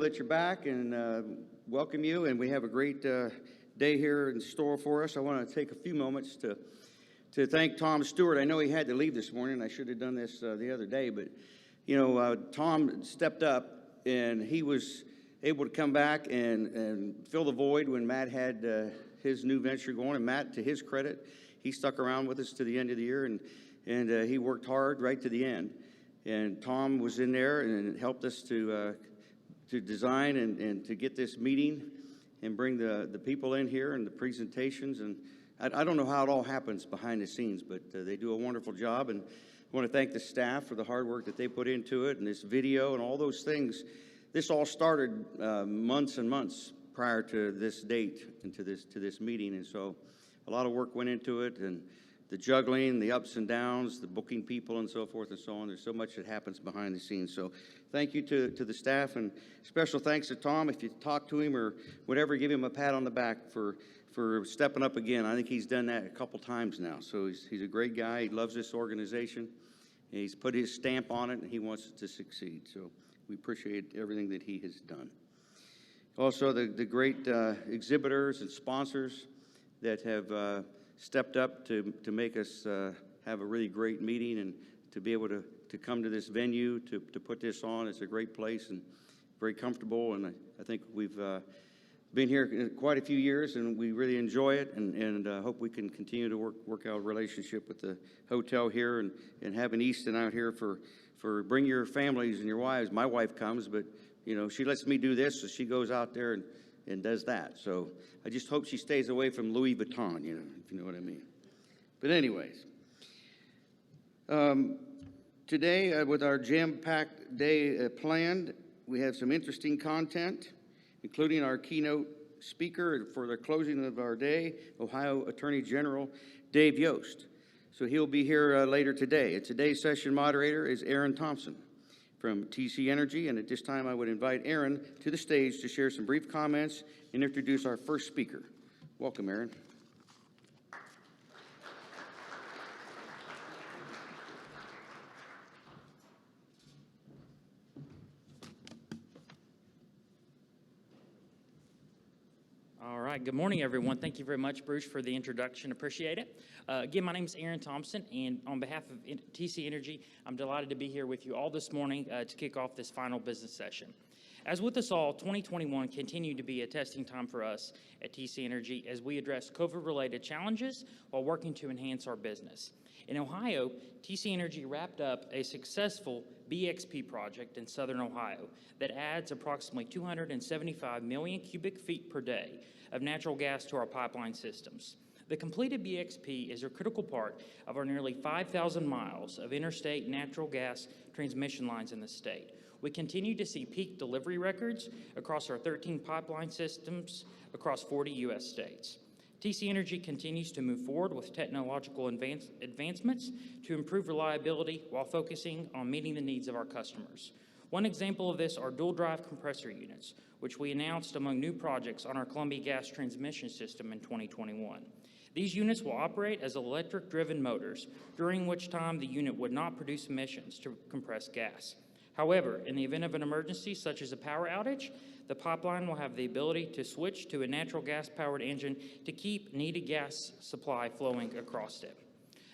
That you're back and welcome you, and we have a great day here in store for us. I want to take a few moments to thank Tom Stewart. I know he had to leave this morning. I should have done this the other day, but you know, Tom stepped up and he was able to come back and fill the void when Matt had his new venture going. And Matt, to his credit, he stuck around with us to the end of the year, and he worked hard right to the end. And Tom was in there and helped us to design and to get this meeting and bring the people in here and the presentations. And I don't know how it all happens behind the scenes, but they do a wonderful job. And I want to thank the staff for the hard work that they put into it, and this video and all those things. This all started months and months prior to this date and to this meeting. And so a lot of work went into it, and the juggling, the ups and downs, the booking people and so forth and so on. There's so much that happens behind the scenes. So thank you to the staff, and special thanks to Tom. If you talk to him or whatever, give him a pat on the back for stepping up again. I think he's done that a couple times now. So he's a great guy. He loves this organization. He's put his stamp on it, and he wants it to succeed. So we appreciate everything that he has done. Also, the great exhibitors and sponsors that have stepped up to make us have a really great meeting, and to be able to come to this venue to put this on. It's a great place and very comfortable, and I think we've been here quite a few years, and we really enjoy it, and hope we can continue to work out a relationship with the hotel here, and having Easton out here for bring your families and your wives. My wife comes, but you know, she lets me do this, so she goes out there and does that. So I just hope she stays away from Louis Vuitton, you know, if you know what I mean. But anyways, today with our jam-packed day planned, we have some interesting content, including our keynote speaker for the closing of our day, Ohio Attorney General Dave Yost. So he'll be here later today. And today's session moderator is Aaron Thompson from TC Energy, and at this time I would invite Aaron to the stage to share some brief comments and introduce our first speaker. Welcome, Aaron. All right, good morning, everyone. Thank you very much, Bruce, for the introduction. Appreciate it. Again, my name is Aaron Thompson, and on behalf of TC Energy, I'm delighted to be here with you all this morning to kick off this final business session. As with us all, 2021 continued to be a testing time for us at TC Energy as we address COVID-related challenges while working to enhance our business. In Ohio, TC Energy wrapped up a successful BXP project in southern Ohio that adds approximately 275 million cubic feet per day of natural gas to our pipeline systems. The completed BXP is a critical part of our nearly 5,000 miles of interstate natural gas transmission lines in the state. We continue to see peak delivery records across our 13 pipeline systems across 40 U.S. states. TC Energy continues to move forward with technological advancements to improve reliability while focusing on meeting the needs of our customers. One example of this are dual-drive compressor units, which we announced among new projects on our Columbia Gas transmission system in 2021. These units will operate as electric-driven motors, during which time the unit would not produce emissions to compress gas. However, in the event of an emergency such as a power outage, the pipeline will have the ability to switch to a natural gas-powered engine to keep needed gas supply flowing across it.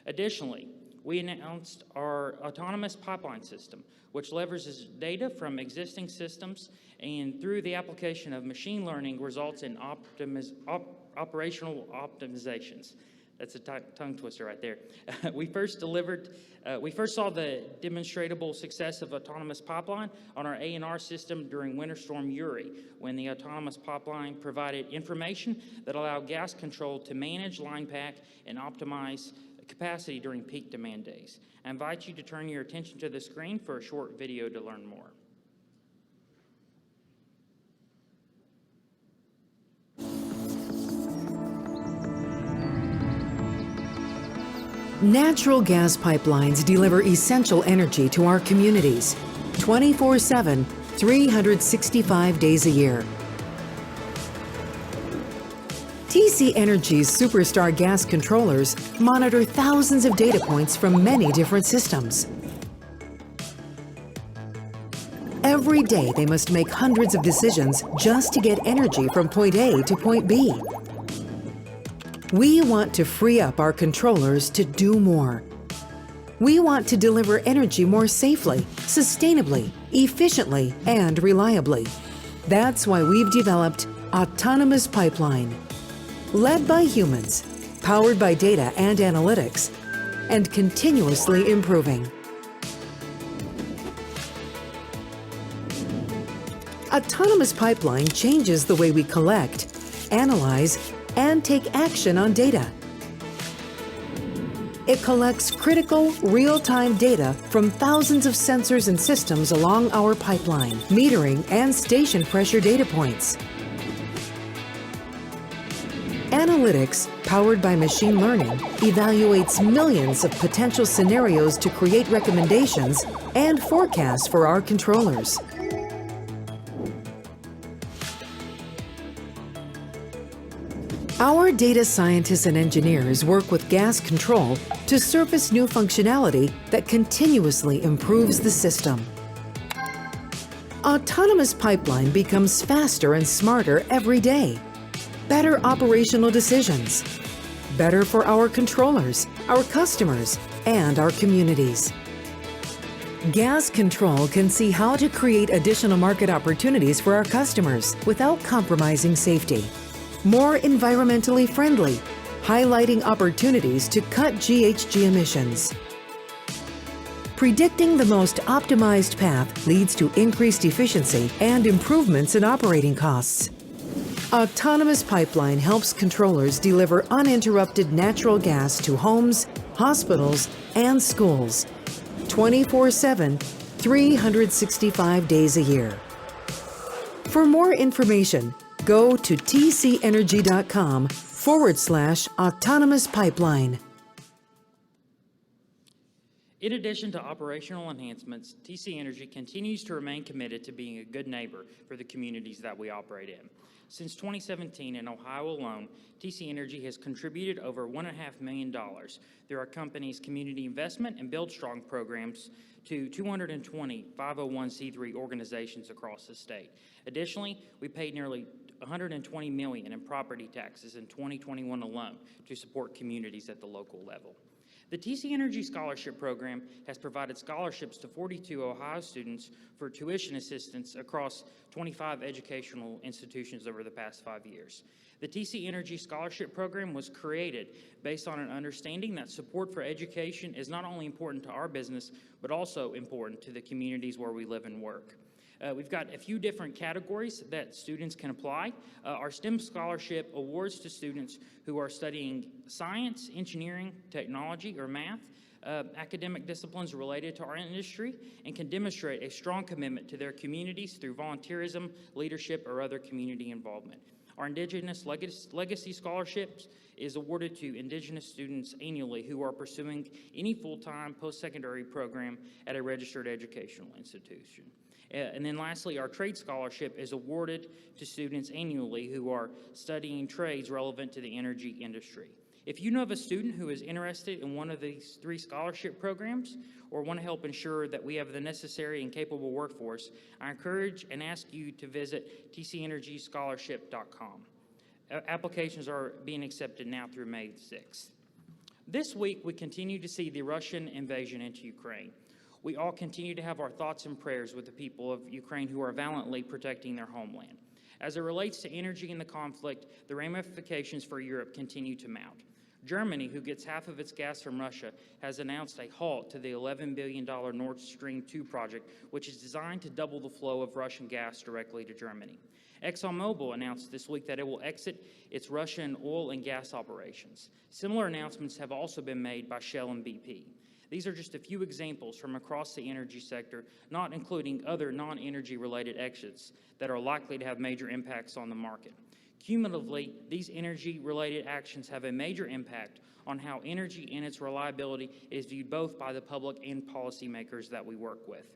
Additionally, we announced our autonomous pipeline system, which leverages data from existing systems and through the application of machine learning results in operational optimizations. That's a tongue twister right there. We first saw the demonstrable success of autonomous pipeline on our A&R system during Winter Storm Uri, when the autonomous pipeline provided information that allowed gas control to manage line pack and optimize capacity during peak demand days. I invite you to turn your attention to the screen for a short video to learn more. Natural gas pipelines deliver essential energy to our communities 24/7, 365 days a year. TC Energy's Superstar gas controllers monitor thousands of data points from many different systems. Every Every day they must make hundreds of decisions just to get energy from point A to point B. We want to free up our controllers to do more. We want to deliver energy more safely, sustainably, efficiently, and reliably. That's why we've developed Autonomous Pipeline. Led by humans, powered by data and analytics, and continuously improving. Autonomous Pipeline changes the way we collect, analyze, and take action on data. It collects critical, real-time data from thousands of sensors and systems along our pipeline, metering and station pressure data points. Analytics, powered by machine learning, evaluates millions of potential scenarios to create recommendations and forecasts for our controllers. Our data scientists and engineers work with gas control to surface new functionality that continuously improves the system. Autonomous Pipeline becomes faster and smarter every day. Better operational decisions. Better for our controllers, our customers, and our communities. Gas Control can see how to create additional market opportunities for our customers without compromising safety. More environmentally friendly, highlighting opportunities to cut GHG emissions. Predicting the most optimized path leads to increased efficiency and improvements in operating costs. Autonomous Pipeline helps controllers deliver uninterrupted natural gas to homes, hospitals, and schools, 24/7, 365 days a year. For more information, go to tcenergy.com/autonomous pipeline. In addition to operational enhancements, TC Energy continues to remain committed to being a good neighbor for the communities that we operate in. Since 2017 in Ohio alone, TC Energy has contributed over $1.5 million through our company's community investment and Build Strong programs to 220 501c3 organizations across the state. Additionally, we paid nearly $120 million in property taxes in 2021 alone to support communities at the local level. The TC Energy Scholarship Program has provided scholarships to 42 Ohio students for tuition assistance across 25 educational institutions over the past 5 years. The TC Energy Scholarship Program was created based on an understanding that support for education is not only important to our business, but also important to the communities where we live and work. We've got a few different categories that students can apply. Our STEM scholarship awards to students who are studying science, engineering, technology, or math, academic disciplines related to our industry, and can demonstrate a strong commitment to their communities through volunteerism, leadership, or other community involvement. Our Indigenous Legacy Scholarships is awarded to Indigenous students annually who are pursuing any full-time post-secondary program at a registered educational institution. And then lastly, our Trade Scholarship is awarded to students annually who are studying trades relevant to the energy industry. If you know of a student who is interested in one of these 3 scholarship programs or want to help ensure that we have the necessary and capable workforce, I encourage and ask you to visit tcenergyscholarship.com. Applications are being accepted now through May 6th. This week, we continue to see the Russian invasion into Ukraine. We all continue to have our thoughts and prayers with the people of Ukraine who are valiantly protecting their homeland. As it relates to energy in the conflict, the ramifications for Europe continue to mount. Germany, who gets half of its gas from Russia, has announced a halt to the $11 billion Nord Stream 2 project, which is designed to double the flow of Russian gas directly to Germany. ExxonMobil announced this week that it will exit its Russian oil and gas operations. Similar announcements have also been made by Shell and BP. These are just a few examples from across the energy sector, not including other non-energy related exits that are likely to have major impacts on the market. Cumulatively, these energy-related actions have a major impact on how energy and its reliability is viewed both by the public and policymakers that we work with.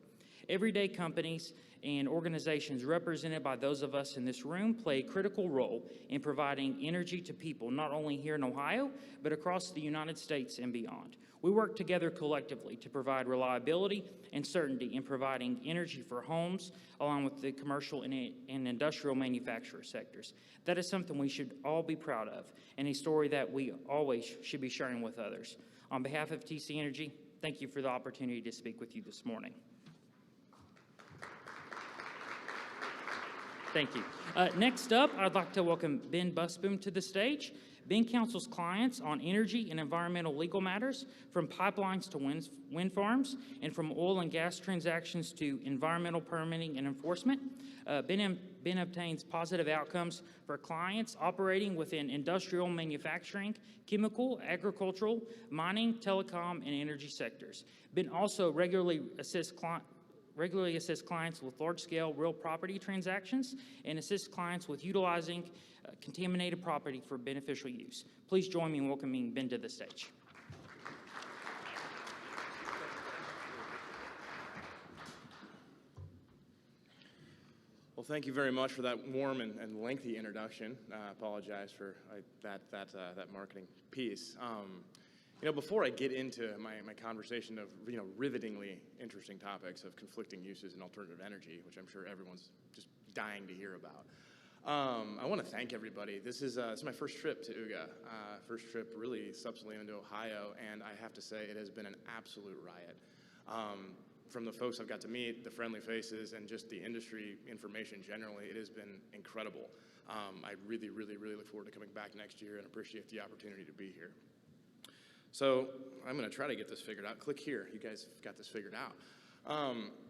Everyday companies and organizations represented by those of us in this room play a critical role in providing energy to people, not only here in Ohio, but across the United States and beyond. We work together collectively to provide reliability and certainty in providing energy for homes, along with the commercial and industrial manufacturer sectors. That is something we should all be proud of, and a story that we always should be sharing with others. On behalf of TC Energy, thank you for the opportunity to speak with you this morning. Thank you. Next up, I'd like to welcome Ben Busboom to the stage. Ben counsels clients on energy and environmental legal matters, from pipelines to wind farms, and from oil and gas transactions to environmental permitting and enforcement. Ben obtains positive outcomes for clients operating within industrial manufacturing, chemical, agricultural, mining, telecom, and energy sectors. Ben also regularly assists clients with large-scale real property transactions and assists clients with utilizing contaminated property for beneficial use. Please join me in welcoming Ben to the stage. Well, thank you very much for that warm and lengthy introduction. I apologize for that marketing piece. Before I get into my conversation of, rivetingly interesting topics of conflicting uses and alternative energy, which I'm sure everyone's just dying to hear about, I want to thank everybody. This is my first trip to OOGA, first trip really subsequently into Ohio, and I have to say it has been an absolute riot. From the folks I've got to meet, the friendly faces, and just the industry information generally, it has been incredible. I really, really, really look forward to coming back next year and appreciate the opportunity to be here. So I'm going to try to get this figured out. Click here. You guys have got this figured out.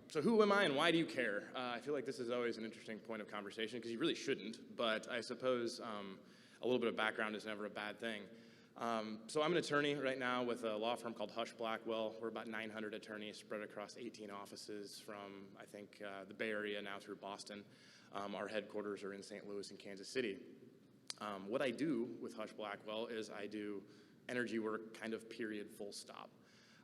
So who am I and why do you care? I feel like this is always an interesting point of conversation because you really shouldn't, but I suppose a little bit of background is never a bad thing. So I'm an attorney right now with a law firm called Husch Blackwell. We're about 900 attorneys spread across 18 offices from, I think, the Bay Area now through Boston. Our headquarters are in St. Louis and Kansas City. What I do with Husch Blackwell is I do energy work, kind of period, full stop.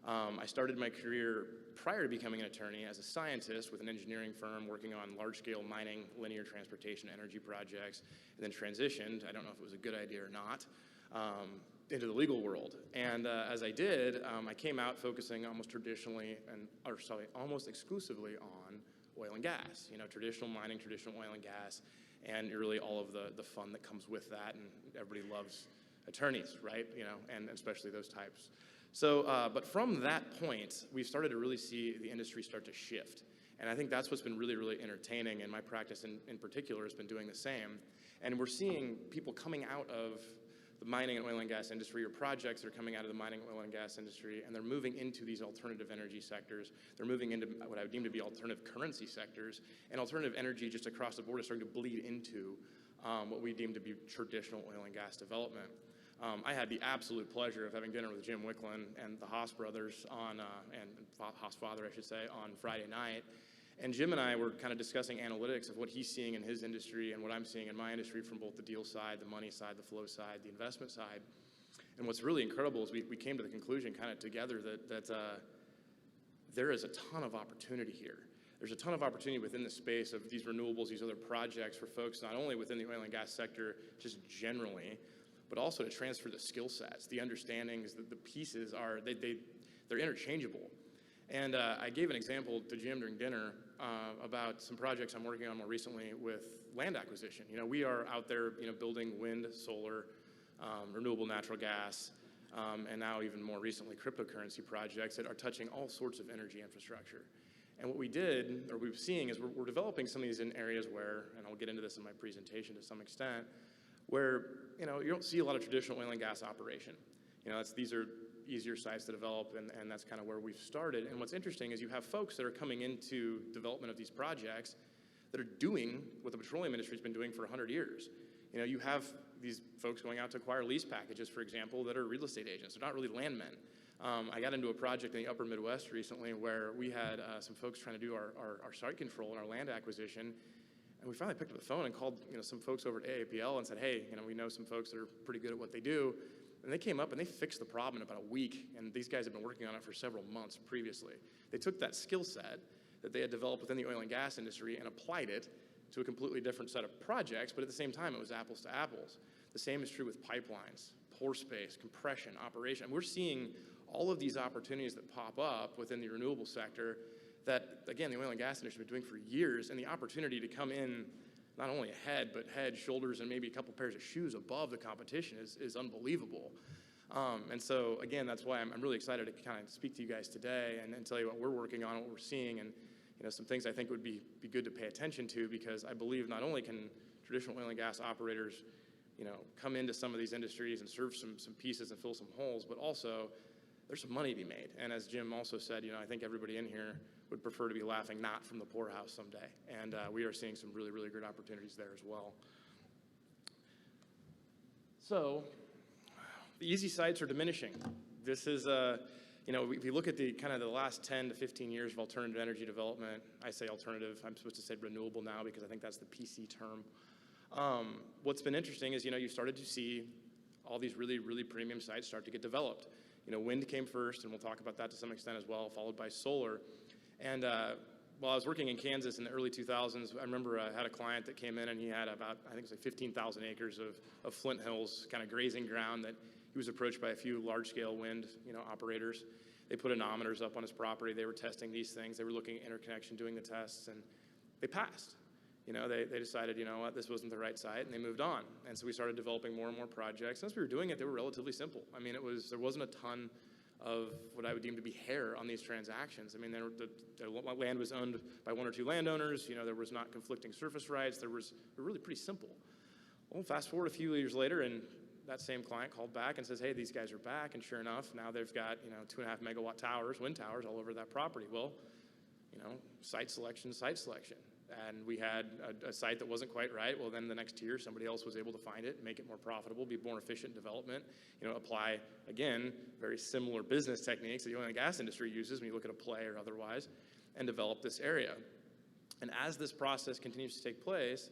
I started my career prior to becoming an attorney as a scientist with an engineering firm working on large-scale mining, linear transportation, energy projects, and then transitioned, I don't know if it was a good idea or not, into the legal world. And as I did, I came out focusing almost exclusively on oil and gas, traditional mining, traditional oil and gas, and really all of the fun that comes with that, and everybody loves attorneys, right? And especially those types. So, but from that point, we started to really see the industry start to shift. And I think that's what's been really, really entertaining, and my practice in particular has been doing the same. And we're seeing people coming out of the mining and oil and gas industry, or projects that are coming out of the mining, oil and gas industry, and they're moving into these alternative energy sectors. They're moving into what I would deem to be alternative currency sectors, and alternative energy just across the board is starting to bleed into what we deem to be traditional oil and gas development. I had the absolute pleasure of having dinner with Jim Wicklund and the Haas brothers and Haas father, I should say, on Friday night. And Jim and I were kind of discussing analytics of what he's seeing in his industry and what I'm seeing in my industry from both the deal side, the money side, the flow side, the investment side. And what's really incredible is we came to the conclusion kind of together that there is a ton of opportunity here. There's a ton of opportunity within the space of these renewables, these other projects for folks not only within the oil and gas sector just generally, but also to transfer the skill sets, the understandings, the pieces are, they're interchangeable. And I gave an example to Jim during dinner about some projects I'm working on more recently with land acquisition. We are out there, building wind, solar, renewable natural gas, and now even more recently cryptocurrency projects that are touching all sorts of energy infrastructure. And what we did, or we're seeing, is we're developing some of these in areas where, and I'll get into this in my presentation to some extent, where you don't see a lot of traditional oil and gas operation. These are easier sites to develop, and that's kind of where we've started. And what's interesting is you have folks that are coming into development of these projects that are doing what the petroleum industry has been doing for 100 years. You have these folks going out to acquire lease packages, for example, that are real estate agents. They're not really landmen. I got into a project in the upper Midwest recently where we had some folks trying to do our site control and our land acquisition. And we finally picked up the phone and called some folks over at AAPL and said, hey, we know some folks that are pretty good at what they do. And they came up and they fixed the problem in about a week. And these guys have been working on it for several months previously. They took that skill set that they had developed within the oil and gas industry and applied it to a completely different set of projects. But at the same time, it was apples to apples. The same is true with pipelines, pore space, compression, operation. And we're seeing all of these opportunities that pop up within the renewable sector that, again, the oil and gas industry has been doing for years, and the opportunity to come in not only ahead, but head, shoulders, and maybe a couple pairs of shoes above the competition is unbelievable. And so, again, that's why I'm really excited to kind of speak to you guys today and tell you what we're working on, what we're seeing, and some things I think would be good to pay attention to, because I believe not only can traditional oil and gas operators come into some of these industries and serve some pieces and fill some holes, but also there's some money to be made. And as Jim also said, I think everybody in here would prefer to be laughing not from the poorhouse someday. And we are seeing some really, really good opportunities there as well. So the easy sites are diminishing. This is, if you look at the kind of the last 10 to 15 years of alternative energy development, I say alternative, I'm supposed to say renewable now because I think that's the PC term. What's been interesting is, you started to see all these really, really premium sites start to get developed. Wind came first, and we'll talk about that to some extent as well, followed by solar. And while I was working in Kansas in the early 2000s, I remember I had a client that came in, and he had about, I think it was like 15,000 acres of Flint Hills kind of grazing ground that he was approached by a few large-scale wind operators. They put anemometers up on his property. They were testing these things. They were looking at interconnection, doing the tests, and they passed. They decided, what, this wasn't the right site, and they moved on. And so we started developing more and more projects. As we were doing it, they were relatively simple. I mean, there wasn't a ton of what I would deem to be hair on these transactions. I mean, the land was owned by one or two landowners. There was not conflicting surface rights. They were really pretty simple. Well, fast forward a few years later, and that same client called back and says, hey, these guys are back. And sure enough, now they've got, 2.5 megawatt towers, wind towers all over that property. Well, site selection. And we had a site that wasn't quite right. Well, then the next year, somebody else was able to find it, make it more profitable, be more efficient development, apply, again, very similar business techniques that the oil and gas industry uses when you look at a play or otherwise, and develop this area. And as this process continues to take place,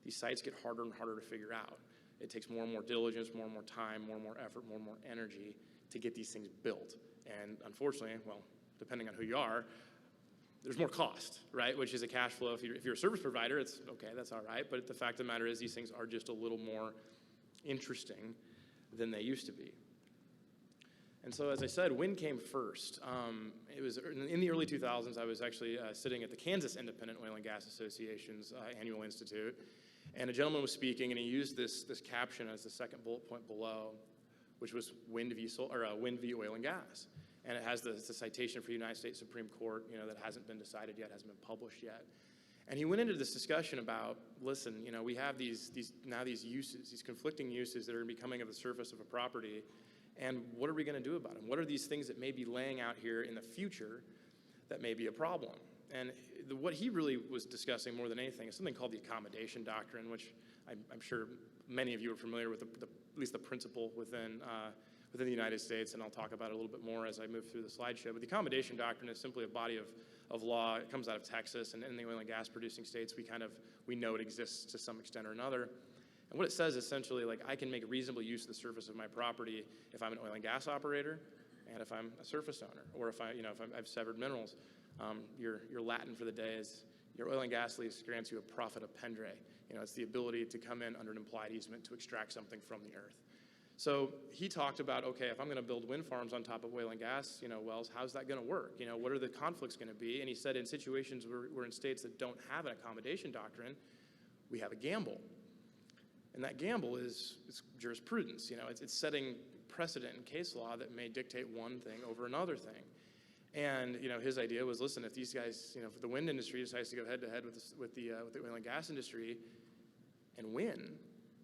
these sites get harder and harder to figure out. It takes more and more diligence, more and more time, more and more effort, more and more energy to get these things built. And unfortunately, well, depending on who you are, there's more cost, right? Which is a cash flow. If you're a service provider, it's okay, that's all right. But the fact of the matter is these things are just a little more interesting than they used to be. And so, as I said, wind came first. It was in the early 2000s. I was actually sitting at the Kansas Independent Oil and Gas Association's annual institute, and a gentleman was speaking, and he used this caption as the second bullet point below, which was wind v. oil and gas. And it has the citation for the United States Supreme Court, that hasn't been decided yet, hasn't been published yet. And he went into this discussion about, listen, we have these uses, these conflicting uses that are becoming of the surface of a property, and what are we going to do about them? What are these things that may be laying out here in the future that may be a problem? And what he really was discussing more than anything is something called the accommodation doctrine, which I'm sure many of you are familiar with, at least the principle within the United States, and I'll talk about it a little bit more as I move through the slideshow. But the accommodation doctrine is simply a body of law. It comes out of Texas, and in the oil and gas producing states, we know it exists to some extent or another. And what it says essentially, like, I can make reasonable use of the surface of my property if I'm an oil and gas operator, and if I'm a surface owner, or if I've severed minerals. Your Latin for the day is your oil and gas lease grants you a profit appendre. It's the ability to come in under an implied easement to extract something from the earth. So he talked about, okay, if I'm going to build wind farms on top of oil and gas, wells, how's that going to work? What are the conflicts going to be? And he said in situations where we're in states that don't have an accommodation doctrine, we have a gamble. And that gamble is jurisprudence. It's setting precedent in case law that may dictate one thing over another thing. And his idea was, listen, if these guys, if the wind industry decides to go head-to-head with the oil and gas industry and win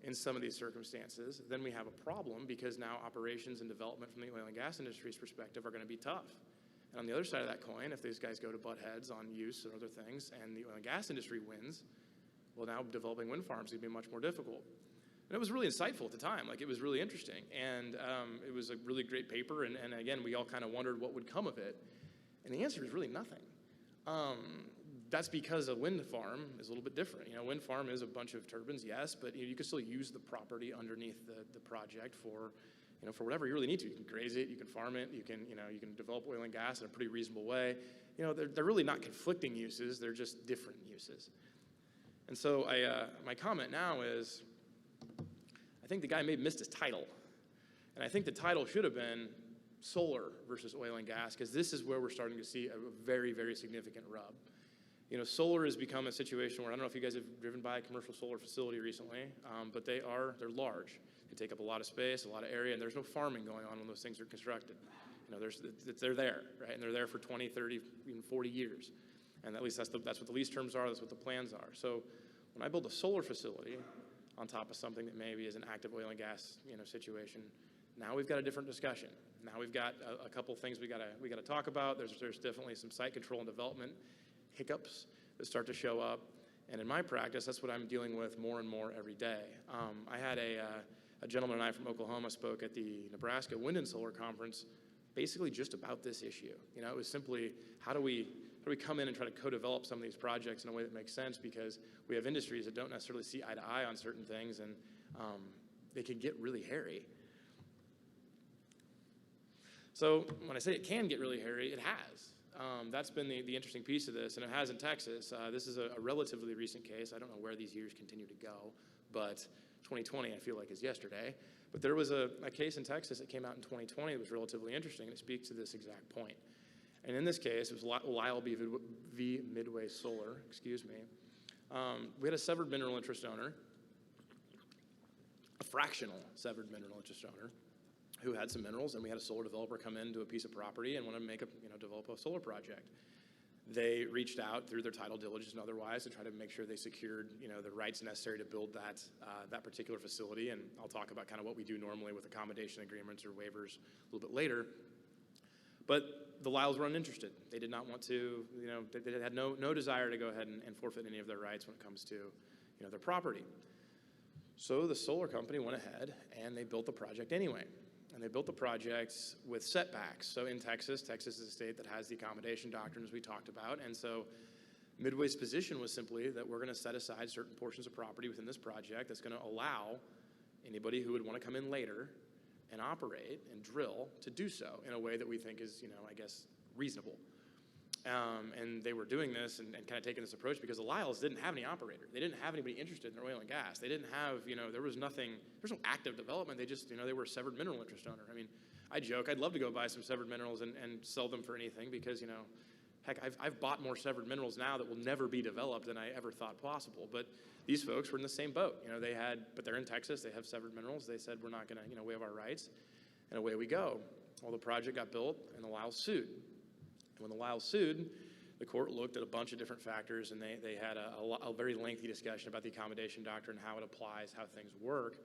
in some of these circumstances, then we have a problem, because now operations and development from the oil and gas industry's perspective are going to be tough. And on the other side of that coin, if these guys go to butt heads on use and other things, and the oil and gas industry wins, well, now developing wind farms is going to be much more difficult. And it was really insightful at the time. Like, it was really interesting. And it was a really great paper. And again, we all kind of wondered what would come of it. And the answer is really nothing. That's because a wind farm is a little bit different. Wind farm is a bunch of turbines, yes, but you can still use the property underneath the project for whatever you really need to. You can graze it, you can farm it, you can develop oil and gas in a pretty reasonable way. They're really not conflicting uses, they're just different uses. And so my comment now is, I think the guy may have missed his title. And I think the title should have been solar versus oil and gas, because this is where we're starting to see a very, very significant rub. You know, solar has become a situation where, I don't know if you guys have driven by a commercial solar facility recently, but they're large. They take up a lot of space, a lot of area, and there's no farming going on when those things are constructed. You know, they're there, right? And they're there for 20, 30, even 40 years. And at least that's what the lease terms are, that's what the plans are. So when I build a solar facility on top of something that maybe is an active oil and gas, you know, situation, now we've got a different discussion. Now we've got a couple things we gotta talk about. There's definitely some site control and development hiccups that start to show up. And in my practice, that's what I'm dealing with more and more every day. I had a gentleman and I from Oklahoma spoke at the Nebraska Wind and Solar Conference basically just about this issue. You know, it was simply, how do we come in and try to co-develop some of these projects in a way that makes sense, because we have industries that don't necessarily see eye to eye on certain things, and they can get really hairy. So when I say it can get really hairy, it has. That's been the interesting piece of this, and it has in Texas. This is a relatively recent case. I don't know where these years continue to go, but 2020 I feel like is yesterday. But there was a case in Texas that came out in 2020 that was relatively interesting, and it speaks to this exact point. And in this case, it was Lyle v. Midway Solar, excuse me. We had a severed mineral interest owner, a fractional severed mineral interest owner, who had some minerals, and we had a solar developer come into a piece of property and want to develop a solar project. They reached out through their title diligence and otherwise to try to make sure they secured, the rights necessary to build that particular facility. And I'll talk about kind of what we do normally with accommodation agreements or waivers a little bit later. But the Lyles were uninterested. They did not want to, they had no desire to go ahead and forfeit any of their rights when it comes to, their property. So the solar company went ahead and they built the project anyway. And they built the projects with setbacks. So in Texas is a state that has the accommodation doctrine, as we talked about. And so Midway's position was simply that we're going to set aside certain portions of property within this project that's going to allow anybody who would want to come in later and operate and drill to do so in a way that we think is, I guess, reasonable. And they were doing this and kind of taking this approach because the Lyles didn't have any operator. They didn't have anybody interested in their oil and gas. They didn't have, there was no active development. They just, they were a severed mineral interest owner. I mean, I joke, I'd love to go buy some severed minerals and sell them for anything because, heck, I've bought more severed minerals now that will never be developed than I ever thought possible. But these folks were in the same boat. But they're in Texas. They have severed minerals. They said, we're not going to, waive our rights. And away we go. Well, the project got built and the Lyles sued. When the Lyles sued, the court looked at a bunch of different factors, and they had a very lengthy discussion about the accommodation doctrine, how it applies, how things work.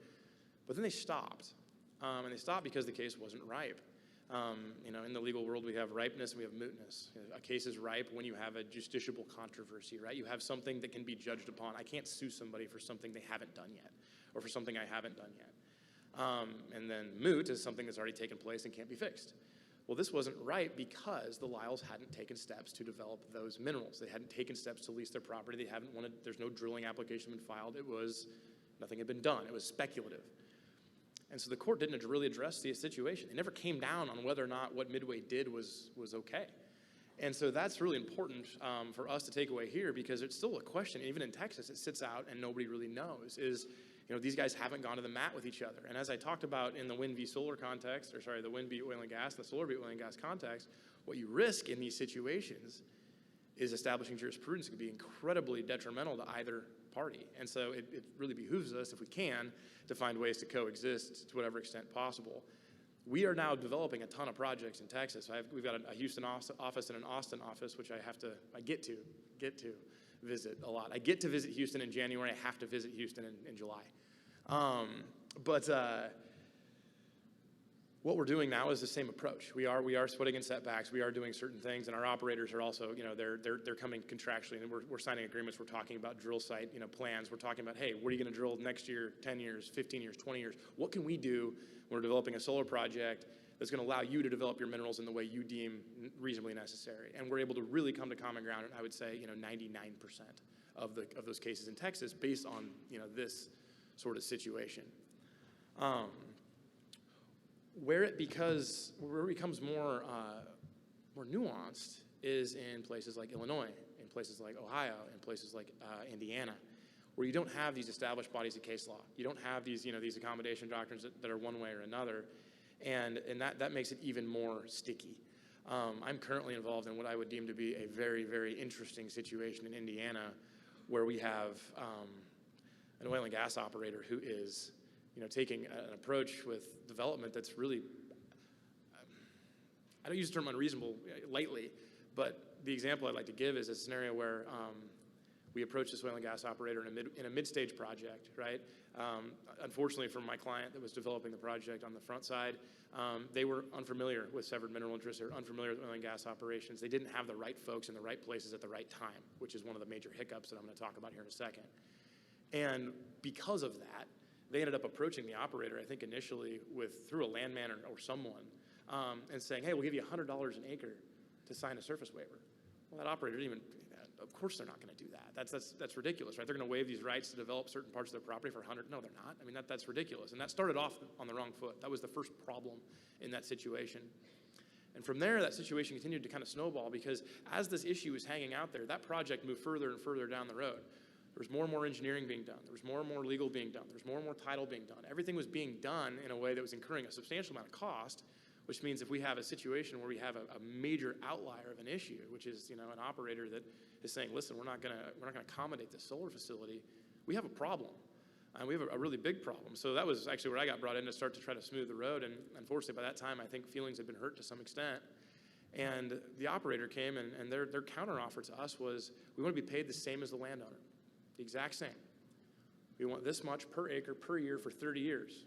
But then they stopped. And they stopped because the case wasn't ripe. In the legal world, we have ripeness and we have mootness. A case is ripe when you have a justiciable controversy, right? You have something that can be judged upon. I can't sue somebody for something they haven't done yet, or for something I haven't done yet. And then moot is something that's already taken place and can't be fixed. Well, this wasn't right because the Lyles hadn't taken steps to develop those minerals. They hadn't taken steps to lease their property. There's no drilling application been filed. Nothing had been done. It was speculative. And so the court didn't really address the situation. They never came down on whether or not what Midway did was okay. And so that's really important for us to take away here, because it's still a question. Even in Texas, it sits out and nobody really knows, these guys haven't gone to the mat with each other. And as I talked about in the wind v. solar context, the wind v. oil and gas, the solar v. oil and gas context, what you risk in these situations is establishing jurisprudence can be incredibly detrimental to either party. And so it really behooves us, if we can, to find ways to coexist to whatever extent possible. We are now developing a ton of projects in Texas. We've got a Houston office and an Austin office, which I get to visit a lot. I get to visit Houston in January. I have to visit Houston in July. But what we're doing now is the same approach. We are splitting in setbacks. We are doing certain things, and our operators are also, they're coming contractually, and we're signing agreements. We're talking about drill site, plans. We're talking about, hey, what are you going to drill next year, 10 years, 15 years, 20 years? What can we do when we're developing a solar project that's going to allow you to develop your minerals in the way you deem reasonably necessary? And we're able to really come to common ground, I would say, 99% of those cases in Texas based on, this sort of situation. Where it becomes more nuanced is in places like Illinois, in places like Ohio, in places like Indiana, where you don't have these established bodies of case law. You don't have these, these accommodation doctrines that are one way or another. And that makes it even more sticky. I'm currently involved in what I would deem to be a very, very interesting situation in Indiana, where we have an oil and gas operator who is, taking an approach with development that's really, I don't use the term unreasonable lightly, but the example I'd like to give is a scenario where we approached this oil and gas operator in a mid-stage project, right? Unfortunately for my client that was developing the project on the front side, they were unfamiliar with severed mineral interests. They were unfamiliar with oil and gas operations. They didn't have the right folks in the right places at the right time, which is one of the major hiccups that I'm going to talk about here in a second. And because of that, they ended up approaching the operator, I think initially through a landman or someone, and saying, hey, we'll give you $100 an acre to sign a surface waiver. Well, that operator didn't even, of course they're not going to do that. That's ridiculous, right? They're going to waive these rights to develop certain parts of their property for 100. No, they're not. I mean, that's ridiculous. And that started off on the wrong foot. That was the first problem in that situation. And from there, that situation continued to kind of snowball, because as this issue was hanging out there, that project moved further and further down the road. There was more and more engineering being done. There was more and more legal being done. There was more and more title being done. Everything was being done in a way that was incurring a substantial amount of cost, which means if we have a situation where we have a major outlier of an issue, which is an operator that is saying, listen, we're not going to accommodate this solar facility, we have a problem. And we have a really big problem. So that was actually where I got brought in to start to try to smooth the road. And unfortunately, by that time, I think feelings had been hurt to some extent. And the operator came, and their counteroffer to us was, we want to be paid the same as the landowner, the exact same. We want this much per acre per year for 30 years.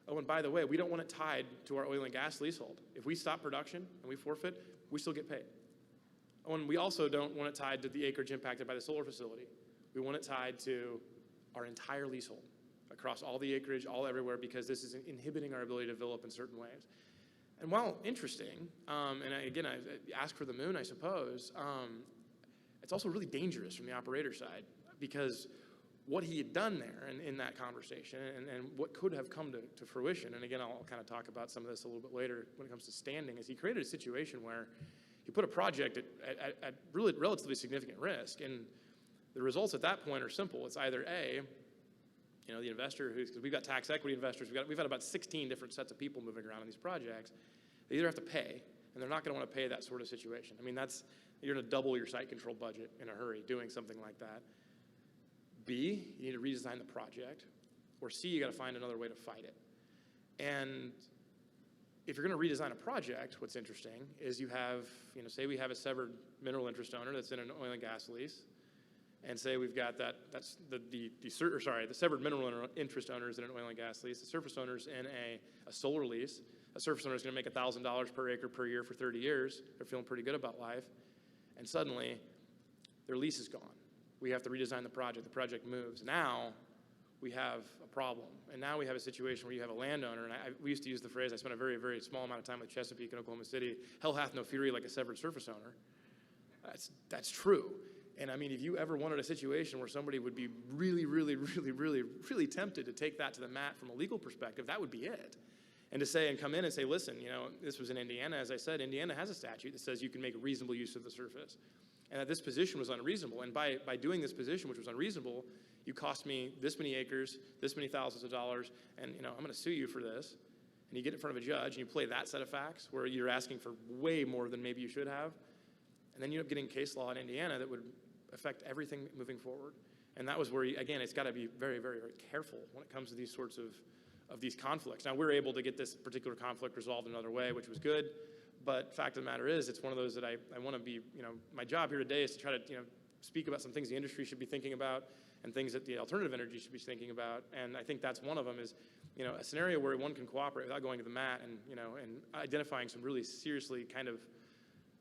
Oh, and by the way, we don't want it tied to our oil and gas leasehold. If we stop production and we forfeit, we still get paid. Oh, and we also don't want it tied to the acreage impacted by the solar facility. We want it tied to our entire leasehold across all the acreage, all everywhere, because this is inhibiting our ability to develop in certain ways. And while interesting, and I ask for the moon, I suppose, it's also really dangerous from the operator side, because what he had done there in that conversation and what could have come to fruition, and again, I'll kind of talk about some of this a little bit later when it comes to standing, is he created a situation where he put a project at really relatively significant risk. And the results at that point are simple. It's either A, the investor because we've got tax equity investors, we've had about 16 different sets of people moving around in these projects. They either have to pay, and they're not going to want to pay that sort of situation. I mean, you're going to double your site control budget in a hurry doing something like that. B, you need to redesign the project. Or C, you got to find another way to fight it. And if you're going to redesign a project, what's interesting is you have, say we have a severed mineral interest owner that's in an oil and gas lease, and say we've got that's the severed mineral interest owner is in an oil and gas lease, the surface owner's in a solar lease. A surface owner is going to make $1,000 per acre per year for 30 years. They're feeling pretty good about life. And suddenly, their lease is gone. We have to redesign the project. The project moves. Now, we have a problem. And now we have a situation where you have a landowner, and we used to use the phrase, I spent a very, very small amount of time with Chesapeake and Oklahoma City, hell hath no fury like a severed surface owner. That's true. And I mean, if you ever wanted a situation where somebody would be really, really, really, really, really tempted to take that to the mat from a legal perspective, that would be it. And to say and come in and say, listen, this was in Indiana, as I said, Indiana has a statute that says you can make reasonable use of the surface. And that this position was unreasonable. And by doing this position, which was unreasonable, you cost me this many acres, this many thousands of dollars, and I'm going to sue you for this. And you get in front of a judge and you play that set of facts where you're asking for way more than maybe you should have. And then you end up getting case law in Indiana that would affect everything moving forward. And that was where, again, it's got to be very, very, very careful when it comes to these sorts of these conflicts. Now, we're able to get this particular conflict resolved another way, which was good. But fact of the matter is, it's one of those that I want to be, my job here today is to try to, speak about some things the industry should be thinking about and things that the alternative energy should be thinking about. And I think that's one of them is, a scenario where one can cooperate without going to the mat and, and identifying some really seriously kind of,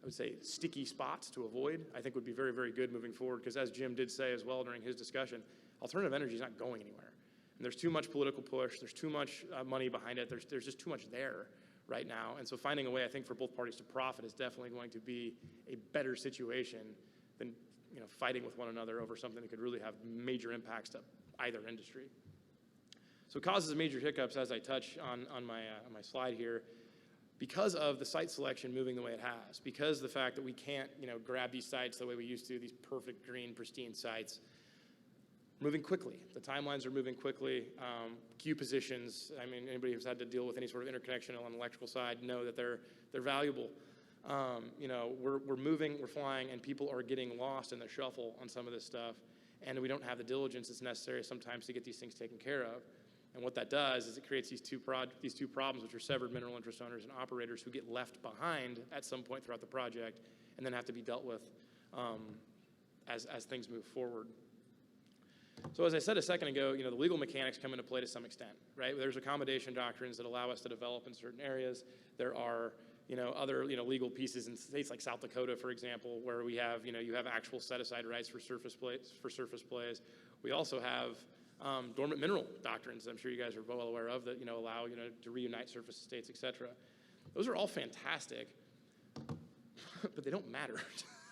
I would say, sticky spots to avoid, I think would be very, very good moving forward. Because as Jim did say as well during his discussion, alternative energy is not going anywhere. And there's too much political push. There's too much money behind it. There's just too much there right now. And so finding a way, I think, for both parties to profit is definitely going to be a better situation than fighting with one another over something that could really have major impacts to either industry. So it causes major hiccups, as I touch on my slide here, because of the site selection moving the way it has, because the fact that we can't grab these sites the way we used to, these perfect green, pristine sites. moving quickly. The timelines are moving quickly. Queue positions, I mean, anybody who's had to deal with any sort of interconnection on the electrical side know that they're valuable. You know, we're moving, we're flying, and people are getting lost in the shuffle on some of this stuff, and we don't have the diligence that's necessary sometimes to get these things taken care of. And what that does is it creates these two problems, which are severed mineral interest owners and operators who get left behind at some point throughout the project and then have to be dealt with as things move forward. So as I said a second ago, you know, the legal mechanics come into play to some extent, right? There's accommodation doctrines that allow us to develop in certain areas. There are, you know, other, you know, legal pieces in states like South Dakota, for example, where we have, you know, you have actual set-aside rights for surface plays. We also have dormant mineral doctrines, I'm sure you guys are well aware of, that, you know, allow, you know, to reunite surface estates, et cetera. Those are all fantastic, but they don't matter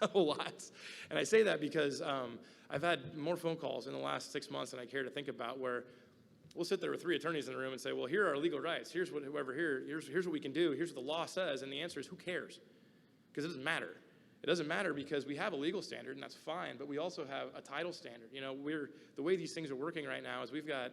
a whole lot. And I say that because I've had more phone calls in the last 6 months than I care to think about, where we'll sit there with 3 attorneys in the room and say, well, here are our legal rights. Here's what here's what we can do. Here's what the law says. And the answer is, who cares? Because it doesn't matter. It doesn't matter because we have a legal standard, and that's fine, but we also have a title standard. You know, the way these things are working right now is we've got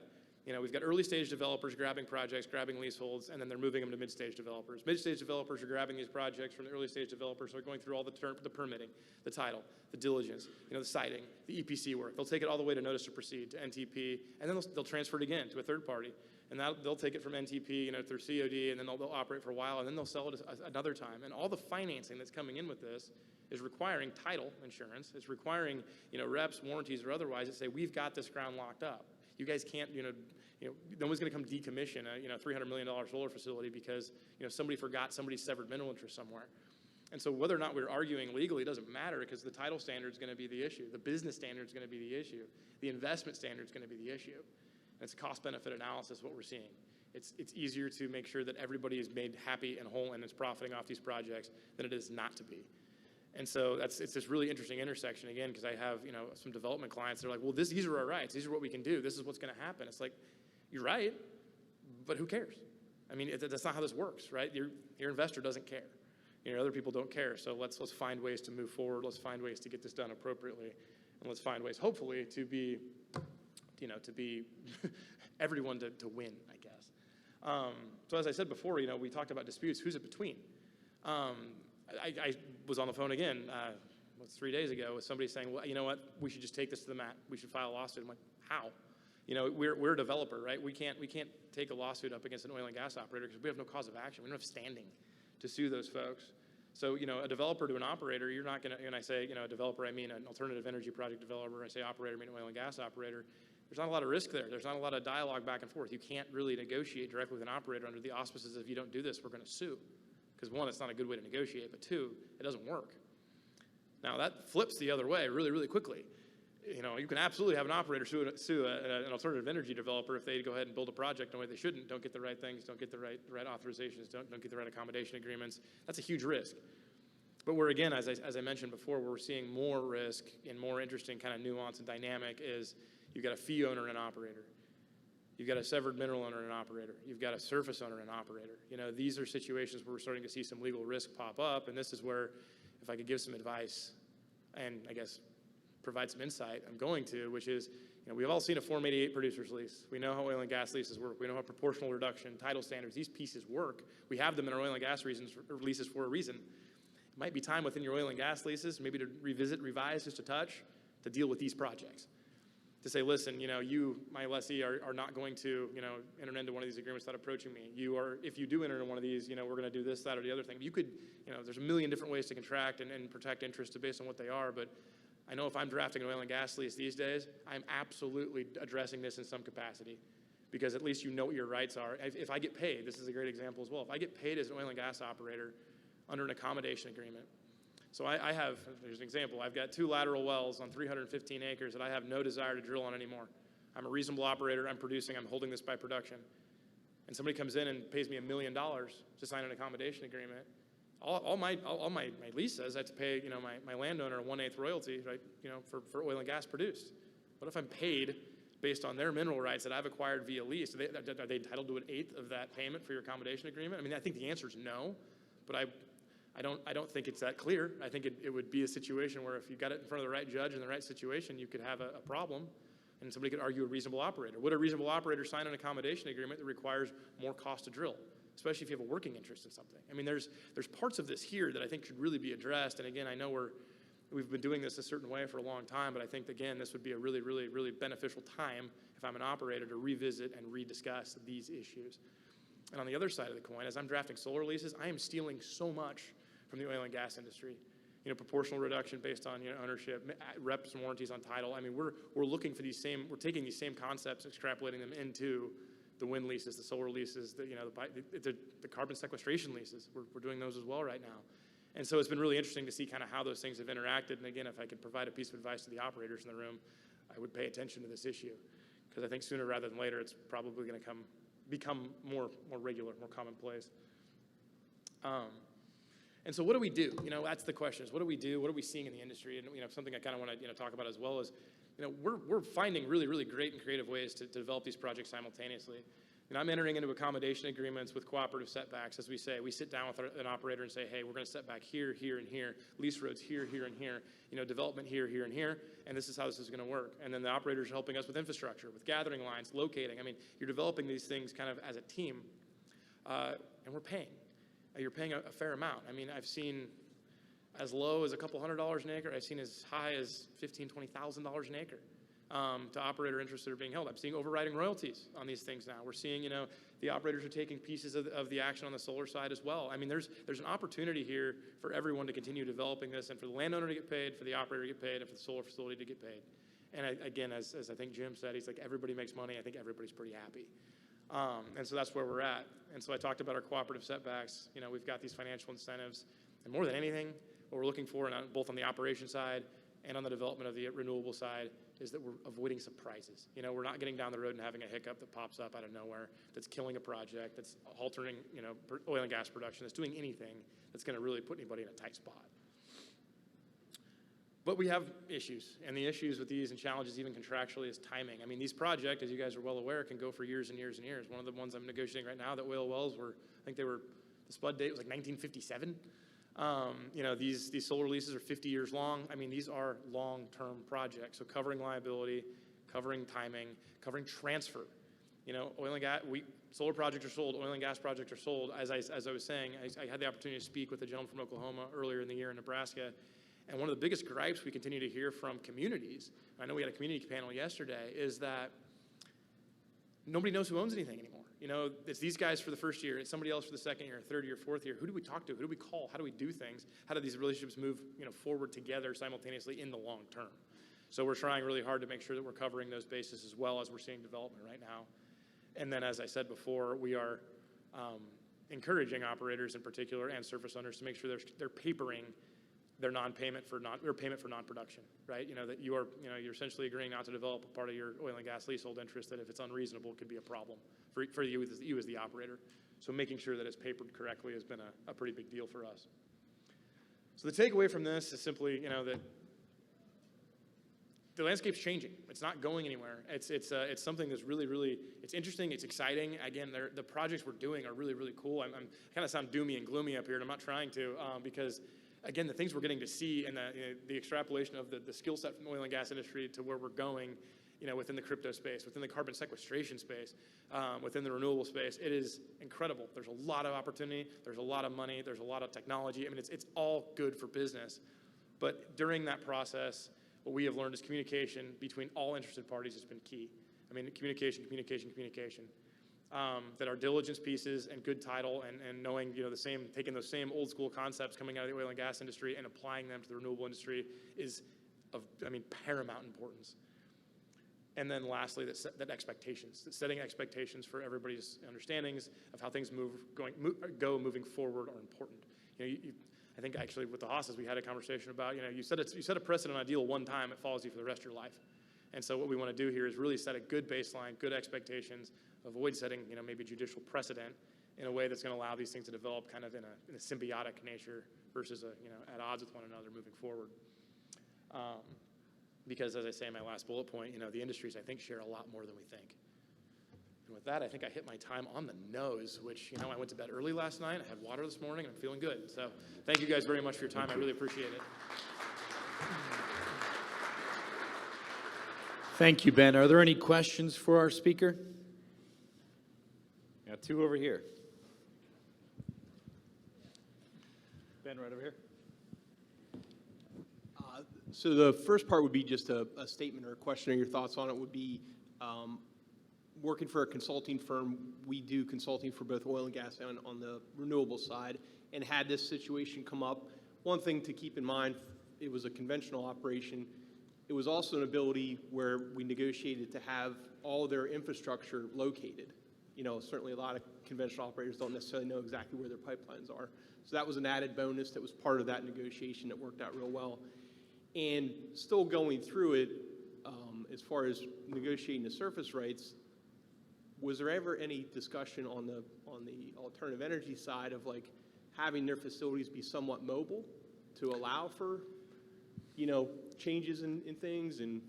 early stage developers grabbing projects, grabbing leaseholds, and then they're moving them to mid-stage developers. Mid-stage developers are grabbing these projects from the early stage developers. They're going through all the permitting, the title, the diligence, you know, the siting, the EPC work. They'll take it all the way to notice to proceed, to NTP, and then they'll transfer it again to a third party. And they'll take it from NTP, you know, through COD, and then they'll operate for a while, and then they'll sell it another time. And all the financing that's coming in with this is requiring title insurance. It's requiring, you know, reps, warranties, or otherwise that say, we've got this ground locked up. You guys can't, you know, no one's going to come decommission a, you know, $300 million solar facility because, you know, somebody forgot somebody's severed mineral interest somewhere. And so whether or not we're arguing legally doesn't matter, because the title standard is going to be the issue. The business standard is going to be the issue. The investment standard is going to be the issue. And it's a cost-benefit analysis, what we're seeing. It's easier to make sure that everybody is made happy and whole and is profiting off these projects than it is not to be. And so it's this really interesting intersection, again, because I have, you know, some development clients that are like, well, these are our rights. These are what we can do. This is what's going to happen. It's like, you're right, but who cares? I mean, that's not how this works, right? Your investor doesn't care. You know, other people don't care. So let's find ways to move forward. Let's find ways to get this done appropriately, and let's find ways, hopefully, to be, you know, to be everyone to win, I guess. So as I said before, you know, we talked about disputes. Who's it between? I was on the phone again, 3 days ago, with somebody saying, well, you know what, we should just take this to the mat. We should file a lawsuit. I'm like, how? You know, we're a developer, right? We can't take a lawsuit up against an oil and gas operator because we have no cause of action. We don't have standing to sue those folks. So, you know, a developer to an operator, you're not going to, and I say, you know, a developer, I mean an alternative energy project developer. I say operator, I mean an oil and gas operator. There's not a lot of risk there. There's not a lot of dialogue back and forth. You can't really negotiate directly with an operator under the auspices of, if you don't do this, we're going to sue. Because one, it's not a good way to negotiate, but two, it doesn't work. Now that flips the other way really, really quickly. You know, you can absolutely have an operator sue an alternative energy developer if they go ahead and build a project in a way they shouldn't, don't get the right things, don't get the right authorizations, don't get the right accommodation agreements. That's a huge risk. But where, again, as I mentioned before, where we're seeing more risk and more interesting kind of nuance and dynamic is you've got a fee owner and an operator. You've got a severed mineral owner and an operator. You've got a surface owner and an operator. You know, these are situations where we're starting to see some legal risk pop up, and this is where, if I could give some advice and, I guess, provide some insight, I'm going to, which is, you know, we've all seen a Form 88 producer's lease. We know how oil and gas leases work. We know how proportional reduction, title standards, these pieces work. We have them in our oil and gas leases for a reason. It might be time within your oil and gas leases maybe to revise just a touch to deal with these projects. To say, listen, you know, you, my lessee, are not going to, you know, enter into one of these agreements without approaching me. You are, if you do enter into one of these, you know, we're going to do this, that, or the other thing. You could, you know, there's a million different ways to contract and protect interests based on what they are, but I know if I'm drafting an oil and gas lease these days, I'm absolutely addressing this in some capacity, because at least you know what your rights are. If I get paid, this is a great example as well. If I get paid as an oil and gas operator under an accommodation agreement, so I have, there's an example, I've got 2 lateral wells on 315 acres that I have no desire to drill on anymore. I'm a reasonable operator, I'm producing, I'm holding this by production. And somebody comes in and pays me $1 million to sign an accommodation agreement. All my lease says I have to pay, you know, my landowner a 1/8 royalty, right, you know, for oil and gas produced. What if I'm paid based on their mineral rights that I've acquired via lease? Are they entitled to 1/8 of that payment for your accommodation agreement? I mean, I think the answer is no, but I don't think it's that clear. I think it would be a situation where if you got it in front of the right judge in the right situation, you could have a problem. And somebody could argue a reasonable operator. Would a reasonable operator sign an accommodation agreement that requires more cost to drill, especially if you have a working interest in something? I mean, there's parts of this here that I think should really be addressed. And again, I know we've been doing this a certain way for a long time, but I think, again, this would be a really, really, really beneficial time if I'm an operator to revisit and rediscuss these issues. And on the other side of the coin, as I'm drafting solar leases, I am stealing so much from the oil and gas industry. Proportional reduction based on ownership, reps and warranties on title. I mean, we're looking for we're taking these same concepts, extrapolating them into the wind leases, the solar leases, the carbon sequestration leases. We're doing those as well right now. And so it's been really interesting to see kind of how those things have interacted. And again, if I could provide a piece of advice to the operators in the room, I would pay attention to this issue, because I think sooner rather than later, it's probably going to become more regular, more commonplace. And so what do we do? That's the question, is what do we do? What are we seeing in the industry? And, something I kind of want to, talk about as well is, we're finding really, really great and creative ways to develop these projects simultaneously. I'm entering into accommodation agreements with cooperative setbacks. As we say, we sit down with an operator and say, hey, we're going to set back here, here, and here, lease roads here, here, and here, development here, here, and here, and this is how this is going to work. And then the operators are helping us with infrastructure, with gathering lines, locating. I mean, you're developing these things kind of as a team, and we're paying. You're paying a fair amount. I mean, I've seen as low as a couple $100s an acre. I've seen as high as $15,000, $20,000 an acre to operator interests that are being held. I'm seeing overriding royalties on these things now. We're seeing, the operators are taking pieces of the action on the solar side as well. I mean, there's an opportunity here for everyone to continue developing this, and for the landowner to get paid, for the operator to get paid, and for the solar facility to get paid. And again, as I think Jim said, he's like, everybody makes money. I think everybody's pretty happy. And so that's where we're at. And so I talked about our cooperative setbacks. We've got these financial incentives. And more than anything, what we're looking for, both on the operation side and on the development of the renewable side, is that we're avoiding surprises. We're not getting down the road and having a hiccup that pops up out of nowhere, that's killing a project, that's altering, oil and gas production, that's doing anything that's going to really put anybody in a tight spot. But we have issues, and the issues with these and challenges even contractually is timing. I mean, these projects, as you guys are well aware, can go for years and years and years. One of the ones I'm negotiating right now, that Whale Wells the spud date was like 1957. These solar leases are 50 years long. I mean, these are long-term projects. So covering liability, covering timing, covering transfer. Oil and gas, solar projects are sold, oil and gas projects are sold. As I was saying, I had the opportunity to speak with a gentleman from Oklahoma earlier in the year in Nebraska. And one of the biggest gripes we continue to hear from communities, I know we had a community panel yesterday, is that nobody knows who owns anything anymore. It's these guys for the first year, it's somebody else for the second year, third year, fourth year. Who do we talk to? Who do we call? How do we do things? How do these relationships move, forward together simultaneously in the long term? So we're trying really hard to make sure that we're covering those bases as well as we're seeing development right now. And then, as I said before, we are encouraging operators in particular and surface owners to make sure they're papering their payment for non-production, right? That you're essentially agreeing not to develop a part of your oil and gas leasehold interest that, if it's unreasonable, could be a problem for you as the operator. So making sure that it's papered correctly has been a pretty big deal for us. So the takeaway from this is simply, that the landscape's changing. It's not going anywhere. It's something that's really, really, it's interesting. It's exciting. Again, the projects we're doing are really, really cool. I'm kind of sound doomy and gloomy up here, and I'm not trying to, because again, the things we're getting to see and the extrapolation of the skill set from the oil and gas industry to where we're going, within the crypto space, within the carbon sequestration space, within the renewable space, it is incredible. There's a lot of opportunity. There's a lot of money. There's a lot of technology. I mean, it's all good for business. But during that process, what we have learned is communication between all interested parties has been key. I mean, communication. That our diligence pieces and good title and knowing, taking those same old school concepts coming out of the oil and gas industry and applying them to the renewable industry is of, paramount importance. And then lastly, setting expectations for everybody's understandings of how things moving forward are important. I think actually with the Haas's, we had a conversation about, you set a precedent on a deal one time, it follows you for the rest of your life. And so what we want to do here is really set a good baseline, good expectations, avoid setting, maybe judicial precedent in a way that's going to allow these things to develop kind of in a symbiotic nature versus at odds with one another moving forward. Because as I say in my last bullet point, the industries I think share a lot more than we think. And with that, I think I hit my time on the nose, which, I went to bed early last night. I had water this morning, and I'm feeling good. So thank you guys very much for your time. I really appreciate it. Thank you, Ben. Are there any questions for our speaker? Got two over here. Ben, right over here. So the first part would be just a statement or a question, or your thoughts on it would be, working for a consulting firm, we do consulting for both oil and gas and on the renewable side, and had this situation come up, one thing to keep in mind, it was a conventional operation. It was also an ability where we negotiated to have all their infrastructure located. You know, certainly a lot of conventional operators don't necessarily know exactly where their pipelines are. So that was an added bonus that was part of that negotiation that worked out real well. And still going through it, as far as negotiating the surface rights, was there ever any discussion on the alternative energy side of like having their facilities be somewhat mobile to allow for, you know, changes in things? And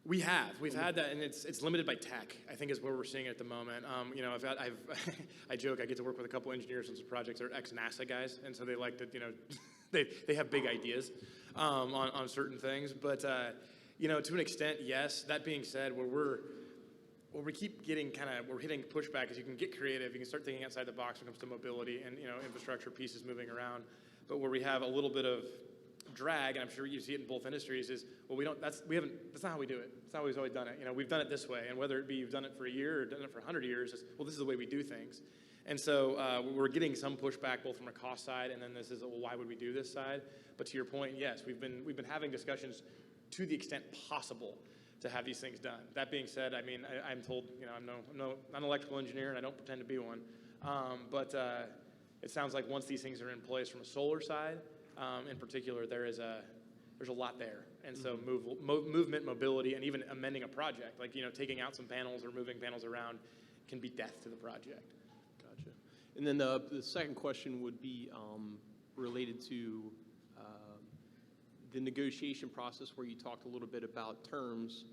We've had that, and it's limited by tech, I think is where we're seeing it at the moment. You know, I joke, I get to work with a couple engineers on some projects that are ex-NASA guys, and so they like to, you know, they have big ideas on certain things. But, you know, to an extent, yes. That being said, where we keep getting we're hitting pushback is you can get creative, you can start thinking outside the box when it comes to mobility and, you know, infrastructure pieces moving around. But where we have a little bit of drag, and I'm sure you see it in both industries, is, well, that's not how we do it. It's not how we've always done it. You know, we've done it this way, and whether it be you've done it for a year or done it for 100 years, it's, well, this is the way we do things. And so we're getting some pushback both from a cost side, and then this is, well, why would we do this side? But to your point, yes, we've been having discussions to the extent possible to have these things done. That being said, I mean, I'm told, you know, I'm not an electrical engineer, and I don't pretend to be one. But it sounds like once these things are in place from a solar side, in particular, there's a lot there. And so movement, mobility, and even amending a project, like, you know, taking out some panels or moving panels around can be death to the project. Gotcha. And then the second question would be related to the negotiation process, where you talked a little bit about terms.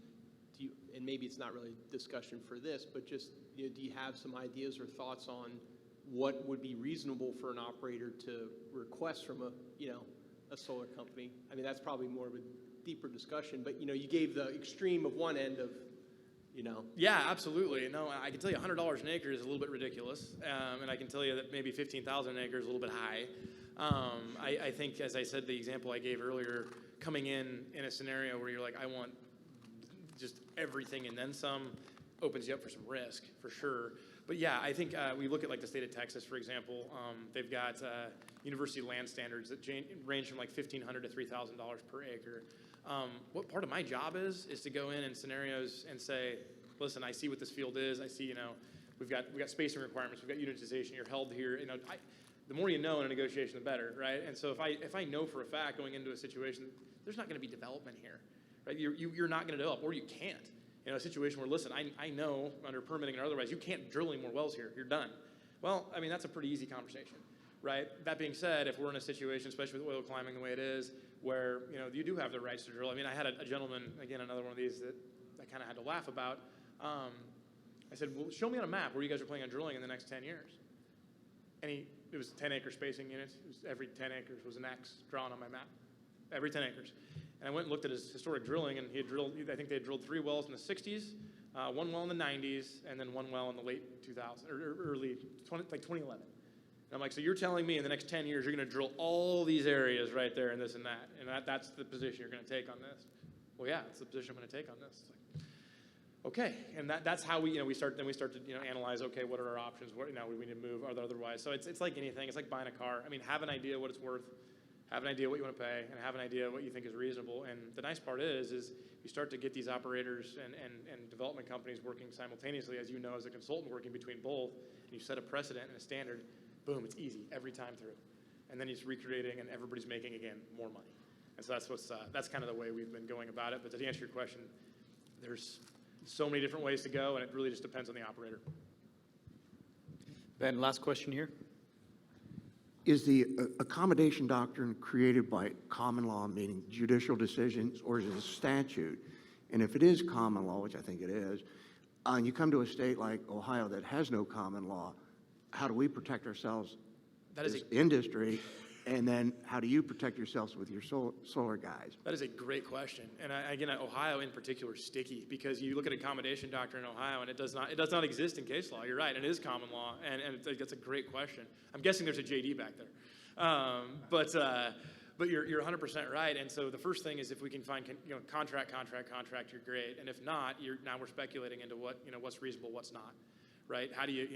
And maybe it's not really a discussion for this, but just, you know, do you have some ideas or thoughts on what would be reasonable for an operator to request from a solar company? I mean, that's probably more of a deeper discussion, but, you know, you gave the extreme of one end of, you know. Yeah, absolutely. No, I can tell you $100 an acre is a little bit ridiculous, and I can tell you that maybe 15,000 an acre is a little bit high. I think, as I said, the example I gave earlier, coming in a scenario where you're like, I want just everything and then some, opens you up for some risk, for sure. But yeah, I think we look at like the state of Texas, for example. They've got university land standards that range from like $1,500 to $3,000 per acre. What part of my job is to go in scenarios and say, listen, I see what this field is. I see, you know, we've got spacing requirements. We've got unitization. You're held here. You know, the more you know in a negotiation, the better, right? And so if I know for a fact going into a situation, there's not going to be development here, right? You're not going to develop, or you can't. You know, a situation where, listen, I know under permitting or otherwise, you can't drill any more wells here. You're done. Well, I mean, that's a pretty easy conversation, right? That being said, if we're in a situation, especially with oil climbing the way it is, where, you know, you do have the rights to drill. I mean, I had a gentleman, again, another one of these that I kind of had to laugh about. I said, well, show me on a map where you guys are planning on drilling in the next 10 years. And it was 10-acre spacing units. It was every 10 acres was an X drawn on my map. Every 10 acres. And I went and looked at his historic drilling, and he had drilled, I think they had drilled 3 wells in the 60s, 1 well in the 90s, and then 1 well in the late 2000s, or early, like 2011. And I'm like, so you're telling me in the next 10 years you're going to drill all these areas right there and this and that, and that's the position you're going to take on this? Well, yeah, that's the position I'm going to take on this. It's like, okay, and that's how we start to analyze, okay, what are our options? What, we need to move otherwise. So it's like anything. It's like buying a car. I mean, have an idea what it's worth, have an idea what you want to pay, and have an idea what you think is reasonable. And the nice part is you start to get these operators and development companies working simultaneously, as you know, as a consultant working between both, and you set a precedent and a standard, boom, it's easy every time through. And then he's recreating, and everybody's making, again, more money. And so that's kind of the way we've been going about it. But to answer your question, there's so many different ways to go, and it really just depends on the operator. Ben, last question here. Is the accommodation doctrine created by common law, meaning judicial decisions, or is it a statute? And if it is common law, which I think it is, and you come to a state like Ohio that has no common law, how do we protect ourselves as industry And then how do you protect yourselves with your solar guys? That is a great question. And again, Ohio in particular is sticky because you look at accommodation doctrine in Ohio and it does not exist in case law. You're right, and it is common law, and that's a great question. I'm guessing there's a JD back there. But you're 100% right. And so the first thing is if we can find contract, you're great. And if not, now we're speculating into what's reasonable, what's not, right? How do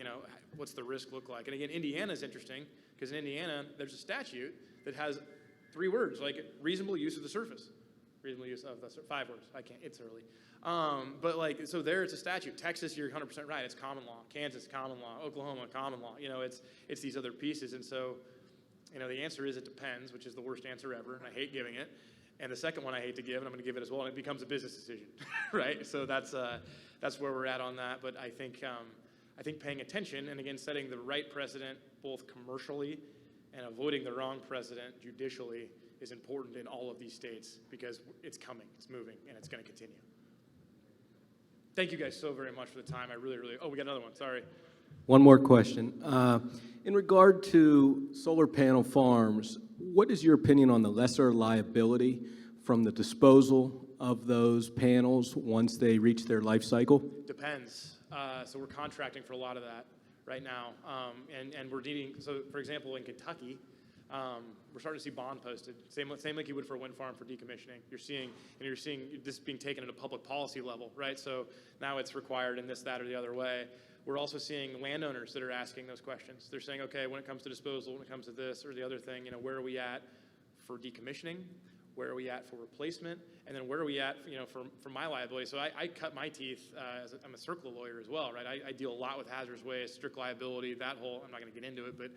what's the risk look like? And again, Indiana is interesting because in Indiana there's a statute that has 3 words like reasonable use of the surface, reasonable use of the 5 words. It's early. But so there it's a statute. Texas, you're 100% right. It's common law. Kansas, common law. Oklahoma, common law. It's these other pieces. And so, the answer is it depends, which is the worst answer ever, and I hate giving it. And the second one I hate to give, and I'm going to give it as well, and it becomes a business decision, right? So that's where we're at on that. But I think paying attention, and again, setting the right precedent both commercially and avoiding the wrong precedent judicially is important in all of these states because it's coming, it's moving, and it's going to continue. Thank you guys so very much for the time. I really, oh, we got another one, sorry. One more question. In regard to solar panel farms, what is your opinion on the lesser liability from the disposal of those panels once they reach their life cycle? Depends. So we're contracting for a lot of that right now. And we're needing, so for example, in Kentucky, we're starting to see bond posted, same like you would for a wind farm for decommissioning. You're seeing this being taken at a public policy level, right? So now it's required in this, that, or the other way. We're also seeing landowners that are asking those questions. They're saying, okay, when it comes to disposal, when it comes to this or the other thing, where are we at for decommissioning? Where are we at for replacement? And then where are we at, for my liability? So I cut my teeth, I'm a CERCLA lawyer as well, right? I deal a lot with hazardous waste, strict liability, that whole, I'm not gonna get into it, but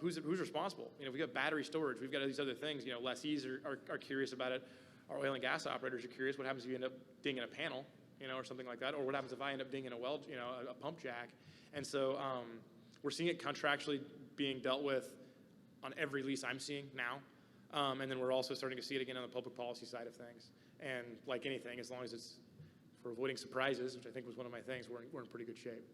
who's responsible? We got battery storage, we've got these other things, lessees are curious about it. Our oil and gas operators are curious what happens if you end up dinging a panel, or something like that, or what happens if I end up dinging a weld, a pump jack. And so we're seeing it contractually being dealt with on every lease I'm seeing now. And then we're also starting to see it again on the public policy side of things. And like anything, as long as it's for avoiding surprises, which I think was one of my things, we're in pretty good shape.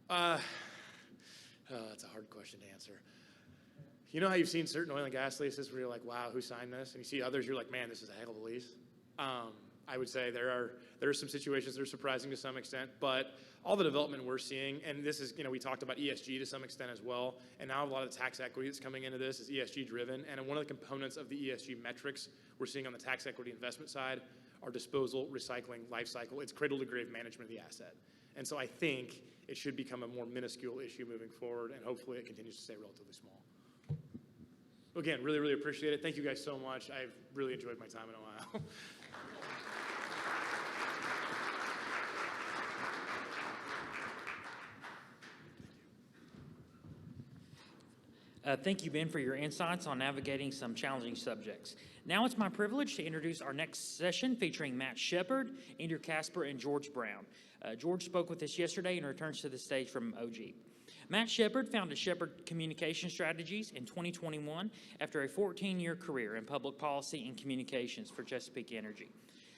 That's a hard question to answer. You know how you've seen certain oil and gas leases where you're like, wow, who signed this? And you see others, you're like, man, this is a heck of a lease. I would say there are some situations that are surprising to some extent, but all the development we're seeing, and this is, we talked about ESG to some extent as well, and now a lot of the tax equity that's coming into this is ESG driven, and one of the components of the ESG metrics we're seeing on the tax equity investment side are disposal, recycling, life cycle. It's cradle to grave management of the asset. And so I think it should become a more minuscule issue moving forward, and hopefully it continues to stay relatively small. Again, really, really appreciate it. Thank you guys so much. I've really enjoyed my time in Ohio. Thank you, Ben, for your insights on navigating some challenging subjects. Now it's my privilege to introduce our next session featuring Matt Shepard, Andrew Casper, and George Brown. George spoke with us yesterday and returns to the stage from OOGA. Matt Shepard founded Shepard Communication Strategies in 2021 after a 14-year career in public policy and communications for Chesapeake Energy.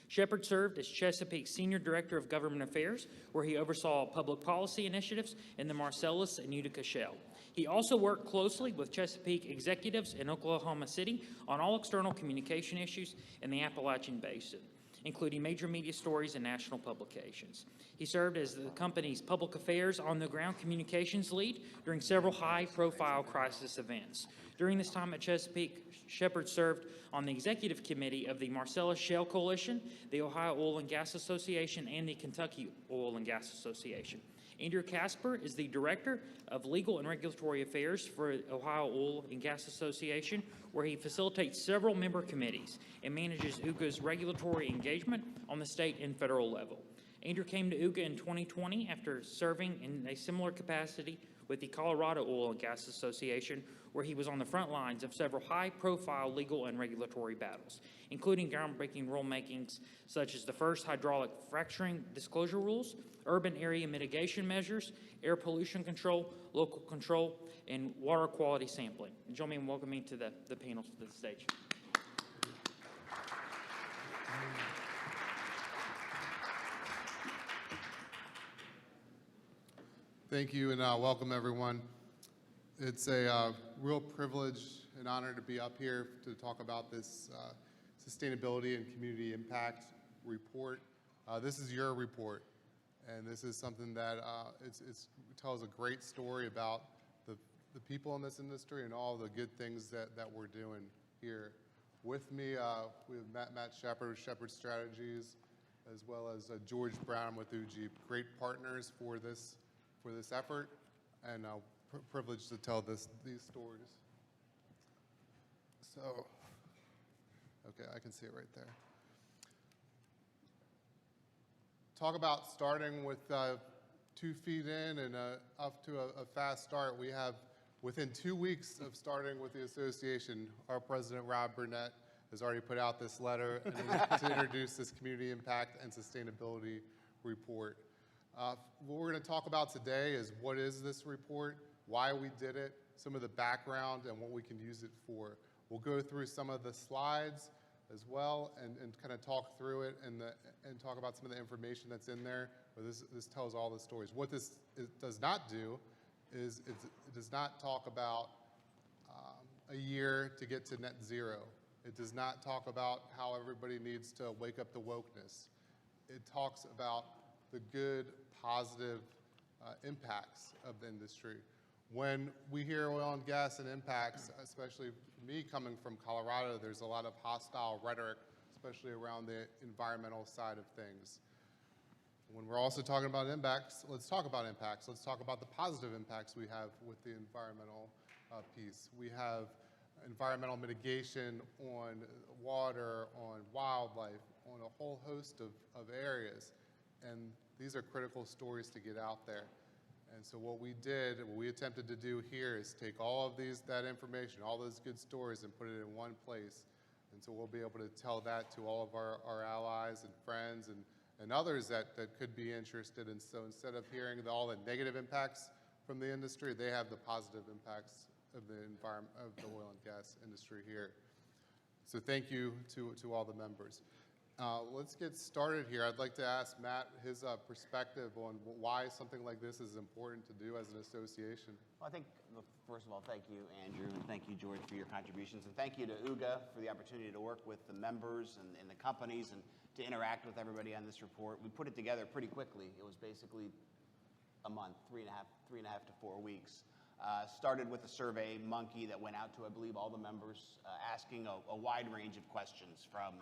Shepard served as Chesapeake's Senior Director of Government Affairs, where he oversaw public policy initiatives in the Marcellus and Utica Shale. He also worked closely with Chesapeake executives in Oklahoma City on all external communication issues in the Appalachian Basin, including major media stories and national publications. He served as the company's public affairs on-the-ground communications lead during several high-profile crisis events. During this time at Chesapeake, Shepard served on the executive committee of the Marcellus Shale Coalition, the Ohio Oil and Gas Association, and the Kentucky Oil and Gas Association. Andrew Casper is the Director of Legal and Regulatory Affairs for Ohio Oil and Gas Association, where he facilitates several member committees and manages OOGA's regulatory engagement on the state and federal level. Andrew came to OOGA in 2020 after serving in a similar capacity with the Colorado Oil and Gas Association, where he was on the front lines of several high-profile legal and regulatory battles, including groundbreaking rulemakings such as the first hydraulic fracturing disclosure rules, urban area mitigation measures, air pollution control, local control, and water quality sampling. Join me in welcoming to the panel to the stage. Thank you and welcome everyone. It's a real privilege and honor to be up here to talk about this sustainability and community impact report. This is your report, and this is something that it tells a great story about the people in this industry and all the good things that we're doing here. With me, we have Matt Shepard with Shepard Strategies, as well as George Brown with OOGA, great partners for this effort, and privileged to tell these stories. So, okay, I can see it right there. Talk about starting with 2 feet in and up to a fast start. We have, within 2 weeks of starting with the association, our president, Rob Burnett, has already put out this letter to introduce this community impact and sustainability report. What we're going to talk about today is what is this report, why we did it, some of the background, and what we can use it for. We'll go through some of the slides as well and kind of talk through it and talk about some of the information that's in there. But this tells all the stories. What this does not do is it does not talk about a year to get to net zero. It does not talk about how everybody needs to wake up to wokeness. It talks about the good, positive impacts of the industry. When we hear oil and gas and impacts, especially me coming from Colorado, there's a lot of hostile rhetoric, especially around the environmental side of things. When we're also talking about impacts, let's talk about impacts. Let's talk about the positive impacts we have with the environmental piece. We have environmental mitigation on water, on wildlife, on a whole host of areas. And these are critical stories to get out there. And so what we attempted to do here is take all of that information, all those good stories, and put it in one place. And so we'll be able to tell that to all of our allies and friends and others that could be interested. And so instead of hearing all the negative impacts from the industry, they have the positive impacts of the environment, of the oil and gas industry here. So thank you to all the members. Let's get started here. I'd like to ask Matt his perspective on why something like this is important to do as an association. Well, I think, first of all, thank you, Andrew, and thank you, George, for your contributions. And thank you to OOGA for the opportunity to work with the members and the companies and to interact with everybody on this report. We put it together pretty quickly. It was basically a month, three and a half to 4 weeks. Started with a survey monkey that went out to, I believe, all the members, asking a wide range of questions from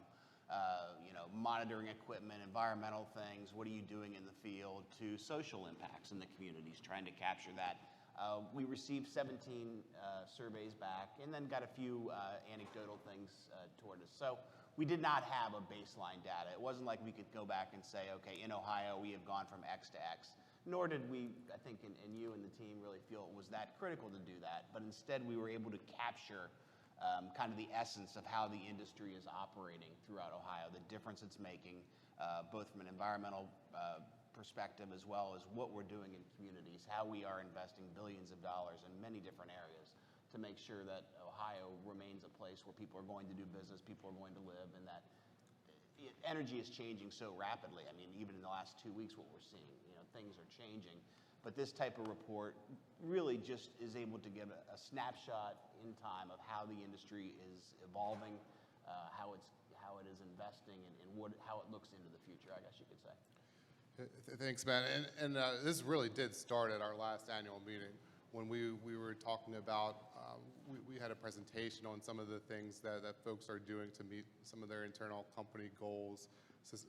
monitoring equipment, environmental things, what are you doing in the field, to social impacts in the communities, trying to capture that. We received 17 surveys back and then got a few anecdotal things toward us. So we did not have a baseline data. It wasn't like we could go back and say, okay, in Ohio, we have gone from X to X. Nor did we, I think, and you and the team really feel it was that critical to do that. But instead, we were able to capture kind of the essence of how the industry is operating throughout Ohio, the difference it's making, both from an environmental perspective as well as what we're doing in communities, how we are investing billions of dollars in many different areas to make sure that Ohio remains a place where people are going to do business, people are going to live, and that energy is changing so rapidly. I mean, even in the last 2 weeks, what we're seeing, things are changing. But this type of report really just is able to give a snapshot in time of how the industry is evolving, how it is investing, and how it looks into the future, I guess you could say. Thanks, Matt. And this really did start at our last annual meeting when we were talking about, we had a presentation on some of the things that folks are doing to meet some of their internal company goals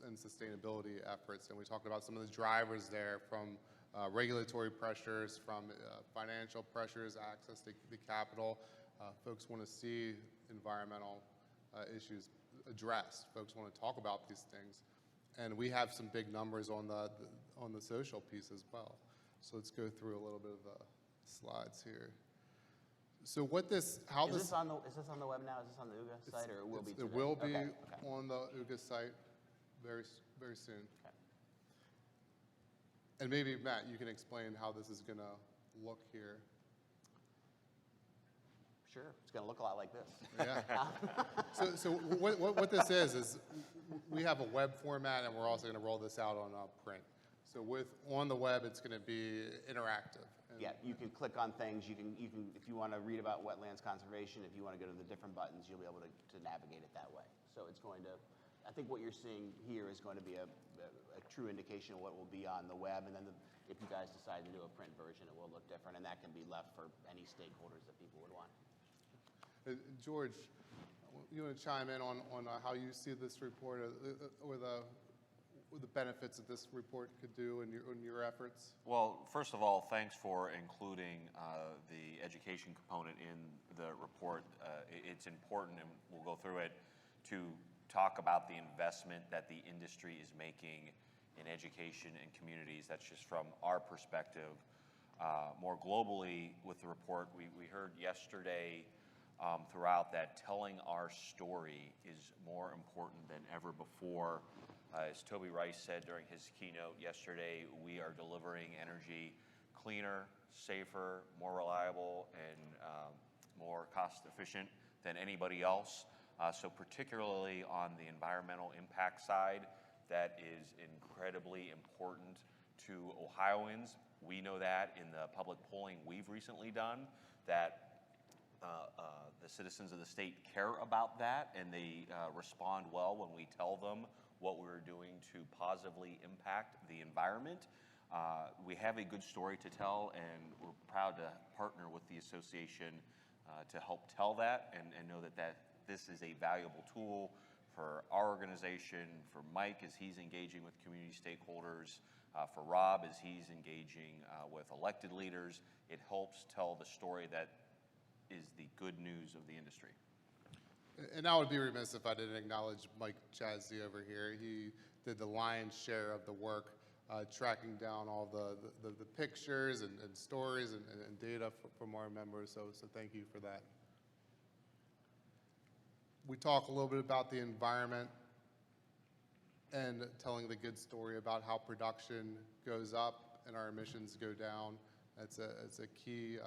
and sustainability efforts. And we talked about some of the drivers there, from regulatory pressures, from financial pressures, access to the capital. Folks want to see environmental issues addressed. Folks want to talk about these things. And we have some big numbers on the social piece as well. So let's go through a little bit of the slides here. So what this, how is this... Is this on the web now? Is this on the OOGA site, or it will be today? It will be okay. on the OOGA site very soon. Okay. And maybe, Matt, you can explain how this is going to look here. Sure, it's going to look a lot like this. Yeah. So what this is we have a web format, and we're also going to roll this out on print. So on the web, it's going to be interactive. And Yeah, you can click on things. You can if you want to read about wetlands conservation, if you want to go to the different buttons, you'll be able to navigate it that way. So it's going to, I think what you're seeing here is going to be a true indication of what will be on the web. And then if you guys decide to do a print version, it will look different, and that can be left for any stakeholders that people would want. George, you want to chime in on how you see this report or the benefits that this report could do in your efforts? Well, first of all, thanks for including the education component in the report. It's important, and we'll go through it, to talk about the investment that the industry is making in education and communities. That's just from our perspective. More globally, with the report, we heard yesterday throughout that telling our story is more important than ever before. As Toby Rice said during his keynote yesterday, we are delivering energy cleaner, safer, more reliable, and more cost efficient than anybody else. So particularly on the environmental impact side, that is incredibly important to Ohioans. We know that in the public polling we've recently done, that the citizens of the state care about that, and they respond well when we tell them what we're doing to positively impact the environment. We have a good story to tell, and we're proud to partner with the association to help tell that, and know that this is a valuable tool for our organization, for Mike as he's engaging with community stakeholders, for Rob as he's engaging with elected leaders. It helps tell the story that is the good news of the industry. And I would be remiss if I didn't acknowledge Mike Chazzy over here. He did the lion's share of the work, tracking down all the pictures and stories and data from our members, so thank you for that. We talk a little bit about the environment and telling the good story about how production goes up and our emissions go down. It's a key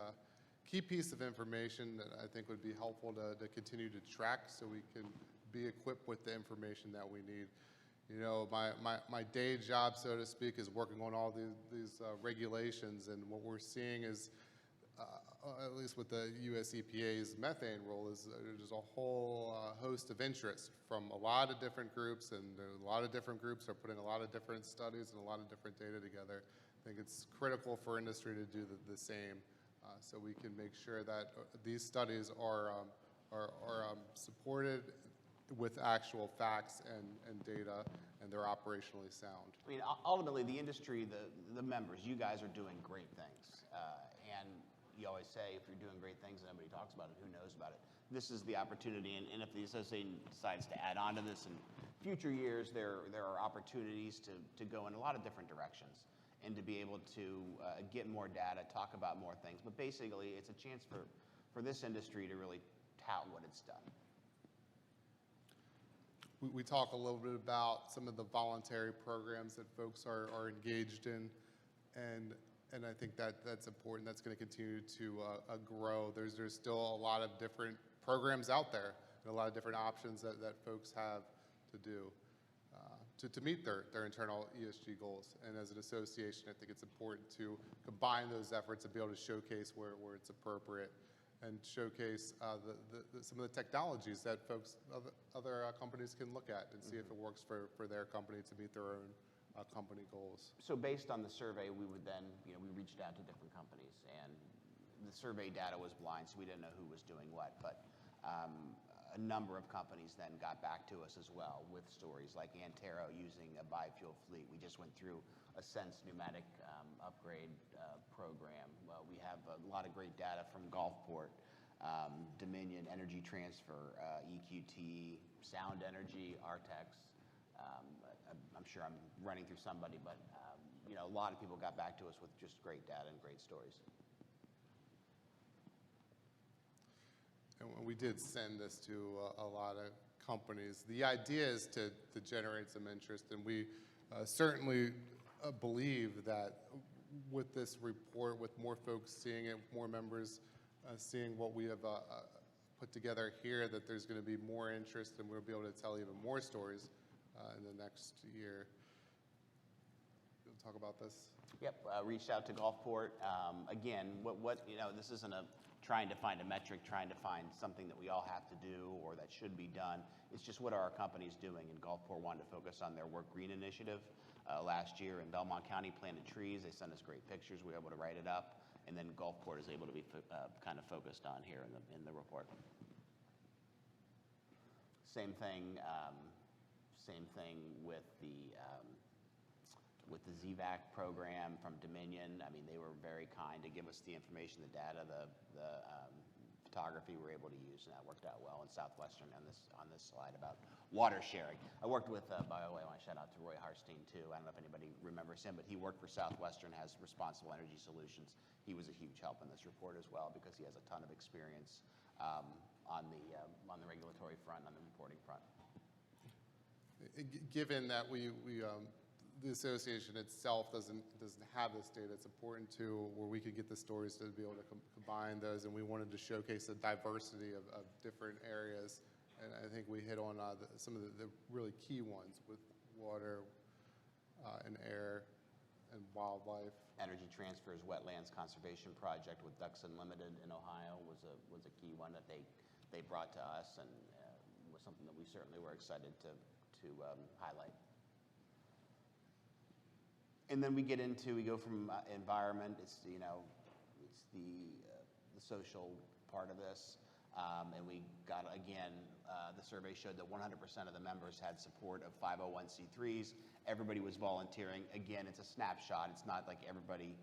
piece of information that I think would be helpful to continue to track, so we can be equipped with the information that we need. You know, my day job, so to speak, is working on all these regulations, and what we're seeing is, at least with the US EPA's methane rule, is there's a whole host of interest from a lot of different groups, and a lot of different groups are putting a lot of different studies and a lot of different data together. I think it's critical for industry to do the same, so we can make sure that these studies are supported with actual facts and data, and they're operationally sound. I mean, ultimately, the industry, the members, you guys are doing great things. And you always say, if you're doing great things and nobody talks about it, who knows about it? This is the opportunity, and if the association decides to add on to this in future years, there are opportunities to go in a lot of different directions and to be able to get more data, talk about more things. But basically, it's a chance for this industry to really tout what it's done. We talk a little bit about some of the voluntary programs that folks are engaged in, and I think that's important. That's going to continue to grow. There's still a lot of different programs out there and a lot of different options that folks have to do to meet their internal ESG goals. And as an association, I think it's important to combine those efforts and be able to showcase where it's appropriate, and showcase some of the technologies that other companies can look at and see if it works for their company to meet their own company goals. So based on the survey, we would then, we reached out to different companies, and the survey data was blind, so we didn't know who was doing what, but a number of companies then got back to us as well with stories like Antero using a biofuel fleet. We just went through a Sense pneumatic upgrade program. We have a lot of great data from Gulfport, Dominion Energy Transfer, EQT, Sound Energy, Artex. I'm sure I'm running through somebody, but a lot of people got back to us with just great data and great stories. And we did send this to a lot of companies. The idea is to generate some interest, and we certainly believe that with this report, with more folks seeing it, more members seeing what we have put together here, that there's going to be more interest, and we'll be able to tell even more stories in the next year. talk about this? Yep, reached out to Gulfport. Again, this isn't trying to find a metric, trying to find something that we all have to do or that should be done. It's just what are our companies doing, and Gulfport wanted to focus on their Work Green initiative. Last year in Belmont County planted trees. They sent us great pictures. We were able to write it up, and then Gulfport is able to be kind of focused on here in the report. Same thing with the ZVAC program from Dominion. I mean, they were very kind to give us the information, the data, the photography we were able to use, and that worked out well in Southwestern on this slide about water sharing. I worked with, by the way, I want to shout out to Roy Harstein too. I don't know if anybody remembers him, but he worked for Southwestern, has Responsible Energy Solutions. He was a huge help in this report as well because he has a ton of experience on the regulatory front, on the reporting front. Given that the association itself doesn't have this data, it's important to where we could get the stories to be able to combine those, and we wanted to showcase the diversity of different areas, and I think we hit on some of the really key ones with water and air and wildlife. Energy Transfer's Wetlands Conservation Project with Ducks Unlimited in Ohio was a key one that they brought to us, and was something that we certainly were excited to highlight. And then we go from environment. It's the social part of this, and we got the survey showed that 100% of the members had support of 501c3s. Everybody was volunteering. Again, it's a snapshot. It's not like everybody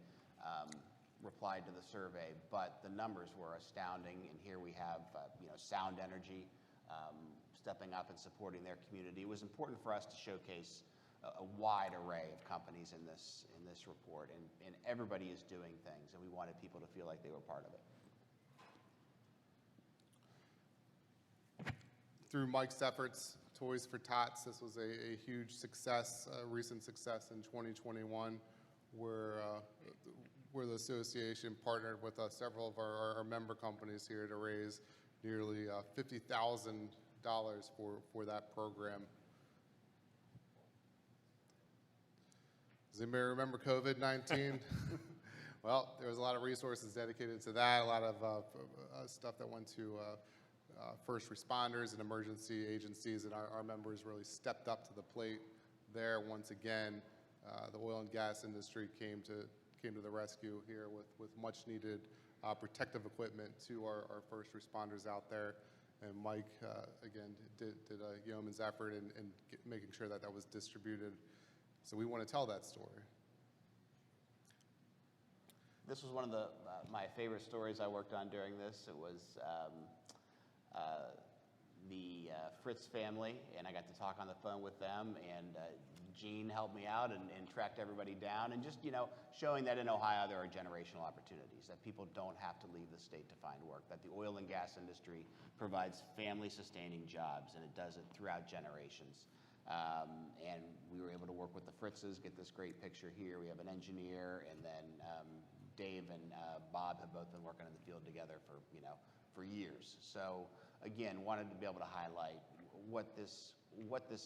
replied to the survey, but the numbers were astounding. And here we have Sound Energy stepping up and supporting their community. It was important for us to showcase a wide array of companies in this report, and everybody is doing things, and we wanted people to feel like they were part of it. Through Mike's efforts, Toys for Tots, this was a huge success, recent success in 2021, where the association partnered with several of our member companies here to raise nearly $50,000 for that program. Does anybody remember COVID-19? Well, there was a lot of resources dedicated to that, a lot of stuff that went to first responders and emergency agencies, and our members really stepped up to the plate there. Once again, the oil and gas industry came to the rescue here with much needed protective equipment to our first responders out there. And Mike, again, did a yeoman's effort in making sure that was distributed. So we want to tell that story. This was one of my favorite stories I worked on during this. It was the Fritz family, and I got to talk on the phone with them, and Gene helped me out and tracked everybody down, and just showing that in Ohio there are generational opportunities, that people don't have to leave the state to find work, that the oil and gas industry provides family-sustaining jobs, and it does it throughout generations. And we were able to work with the Fritzes, get this great picture here. We have an engineer, and then Dave and Bob have both been working in the field together for years. So again, wanted to be able to highlight what this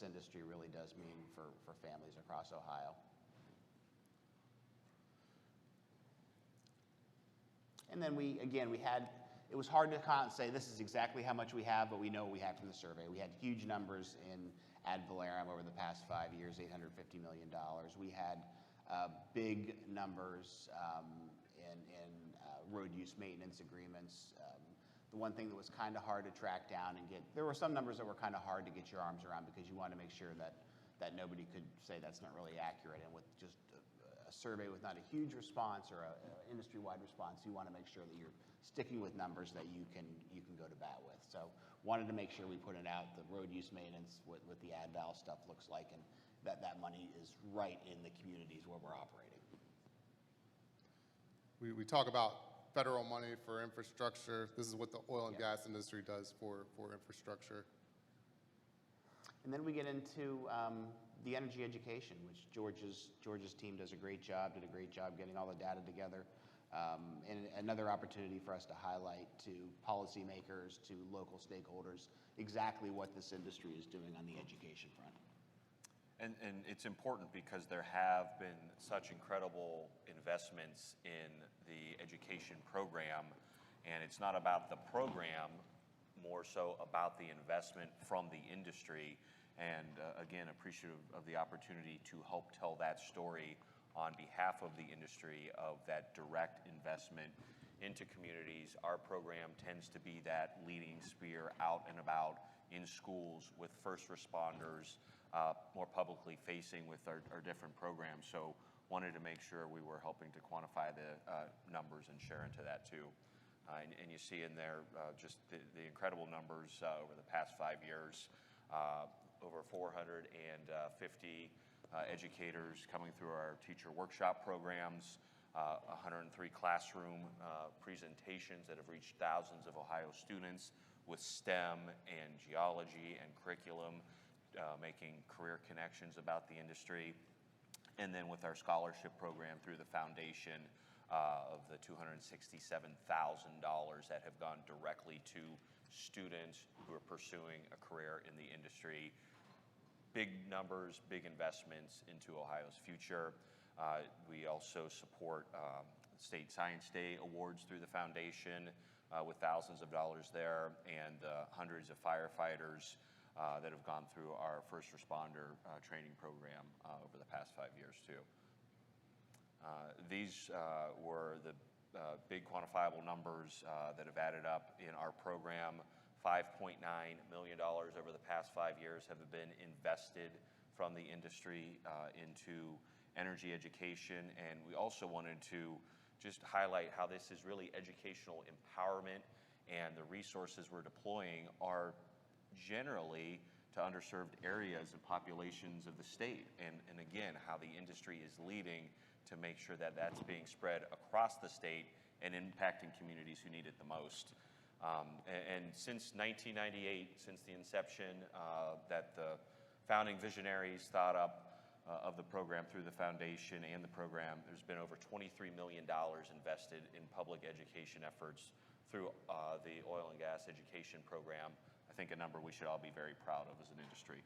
industry really does mean for families across Ohio. And then it was hard to say this is exactly how much we have, but we know what we have from the survey. We had huge numbers in ad valorem over the past 5 years, $850 million. We had big numbers in road use maintenance agreements. The one thing that was kind of hard to track down and there were some numbers that were kind of hard to get your arms around because you wanted to make sure that nobody could say that's not really accurate. And with just a survey with not a huge response or an industry-wide response, you want to make sure that you're sticking with numbers that you can go to bat with. So wanted to make sure we put it out, the road use maintenance, what the ad val stuff looks like, and that money is right in the communities where we're operating. We talk about federal money for infrastructure. This is what the oil and gas industry does for infrastructure. And then we get into the energy education, which George's team does a great job, did a great job getting all the data together. And another opportunity for us to highlight to policymakers, to local stakeholders, exactly what this industry is doing on the education front. And it's important because there have been such incredible investments in the education program, and it's not about the program, more so about the investment from the industry. And again, appreciative of the opportunity to help tell that story on behalf of the industry of that direct investment into communities. Our program tends to be that leading spear out and about in schools with first responders, more publicly facing with our different programs. So wanted to make sure we were helping to quantify the numbers and share into that too. And you see in there just the incredible numbers over the past 5 years, over 450 educators coming through our teacher workshop programs, 103 classroom presentations that have reached thousands of Ohio students with STEM and geology and curriculum, making career connections about the industry. And then with our scholarship program through the foundation of the $267,000 that have gone directly to students who are pursuing a career in the industry. Big numbers, big investments into Ohio's future. We also support State Science Day awards through the foundation with thousands of dollars there, and hundreds of firefighters that have gone through our first responder training program over the past 5 years too. These were the big quantifiable numbers that have added up in our program. $5.9 million over the past 5 years have been invested from the industry into energy education. And we also wanted to just highlight how this is really educational empowerment, and the resources we're deploying are generally to underserved areas and populations of the state. And again, how the industry is leading to make sure that that's being spread across the state and impacting communities who need it the most. And since 1998, since the inception that the founding visionaries thought up of the program through the foundation and the program, there's been over $23 million invested in public education efforts through the oil and gas education program. I think a number we should all be very proud of as an industry.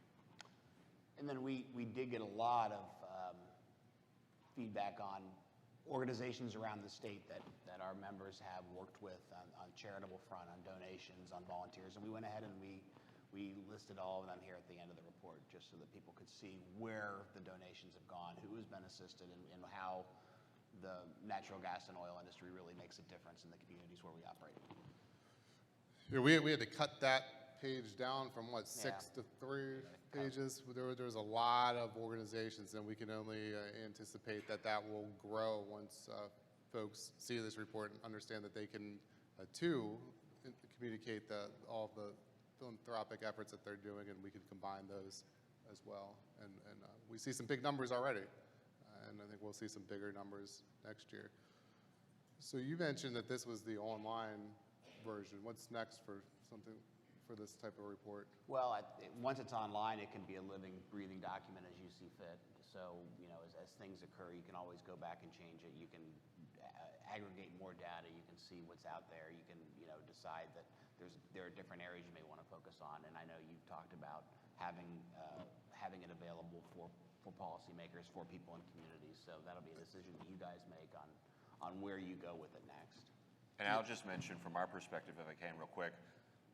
And then we did get a lot of feedback on organizations around the state that our members have worked with on charitable front, on donations, on volunteers. And we went ahead and we listed all of them here at the end of the report, just so that people could see where the donations have gone, who has been assisted, and how the natural gas and oil industry really makes a difference in the communities where we operate. Yeah, we had to cut that page down from what, 6 to 3 pages? There's a lot of organizations, and we can only anticipate that that will grow once folks see this report and understand that they can too communicate all the philanthropic efforts that they're doing, and we can combine those as well. And we see some big numbers already, and I think we'll see some bigger numbers next year. So you mentioned that this was the online version. What's next for this type of report? Well, once it's online, it can be a living, breathing document as you see fit. So, as things occur, you can always go back and change it. You can aggregate more data. You can see what's out there. You can, decide that there are different areas you may want to focus on. And I know you've talked about having it available for policymakers, for people in communities. So that'll be a decision that you guys make on where you go with it next. And I'll just mention from our perspective, if I can real quick,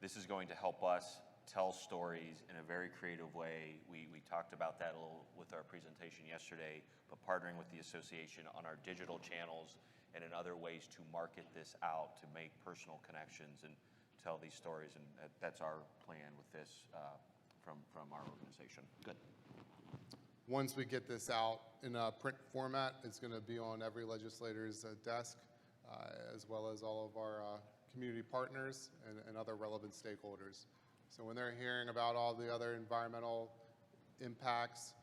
this is going to help us tell stories in a very creative way. We talked about that a little with our presentation yesterday, but partnering with the association on our digital channels and in other ways to market this out, to make personal connections and tell these stories. And that's our plan with this from our organization. Good. Once we get this out in a print format, it's going to be on every legislator's desk, as well as all of our community partners and other relevant stakeholders. So when they're hearing about all the other environmental impacts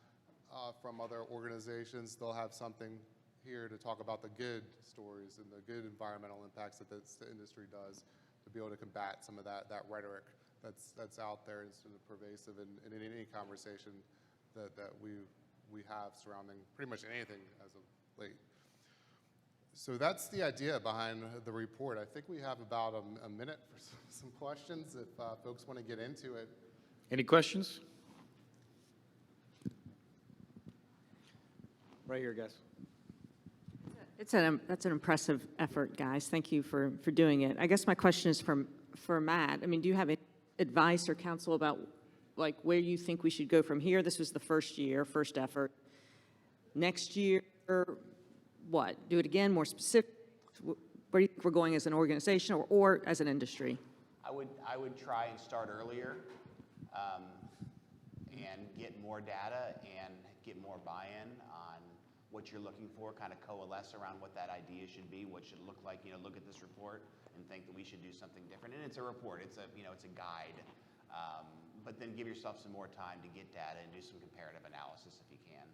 from other organizations, they'll have something here to talk about the good stories and the good environmental impacts that this industry does, to be able to combat some of that rhetoric that's out there and sort of pervasive in any conversation that we have surrounding pretty much anything as of late. So that's the idea behind the report. I think we have about a minute for some questions if folks want to get into it. Any questions? Right here, guys. That's an impressive effort, guys. Thank you for doing it. I guess my question is for Matt. I mean, do you have advice or counsel about like where you think we should go from here? This was the first year, first effort. Next year, what? Do it again, more specific? Where do you think we're going as an organization or as an industry? I would try and start earlier and get more data and get more buy-in on what you're looking for, kind of coalesce around what that idea should be, what should it look like, look at this report and think that we should do something different. And it's a report, it's a guide. But then give yourself some more time to get data and do some comparative analysis if you can.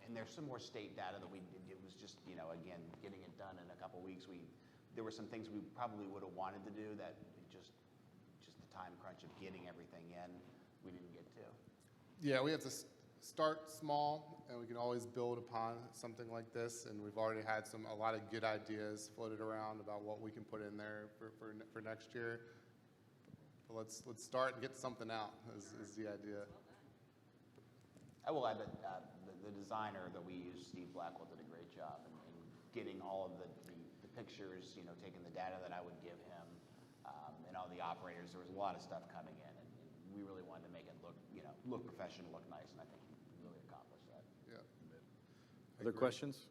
And there's some more state data that it was just, again, getting it done in a couple weeks. There were some things we probably would have wanted to do that just the time crunch of getting everything in, we didn't get to. Yeah, we have to start small, and we can always build upon something like this. And we've already had a lot of good ideas floated around about what we can put in there for next year. But let's start and get something out is the idea. I will add that the designer that we use, Steve Blackwell, did a great job in getting all of the pictures, taking the data that I would give him, and all the operators. There was a lot of stuff coming in, and we really wanted to make it look professional, look nice, and I think we really accomplished that. Yeah. Other questions?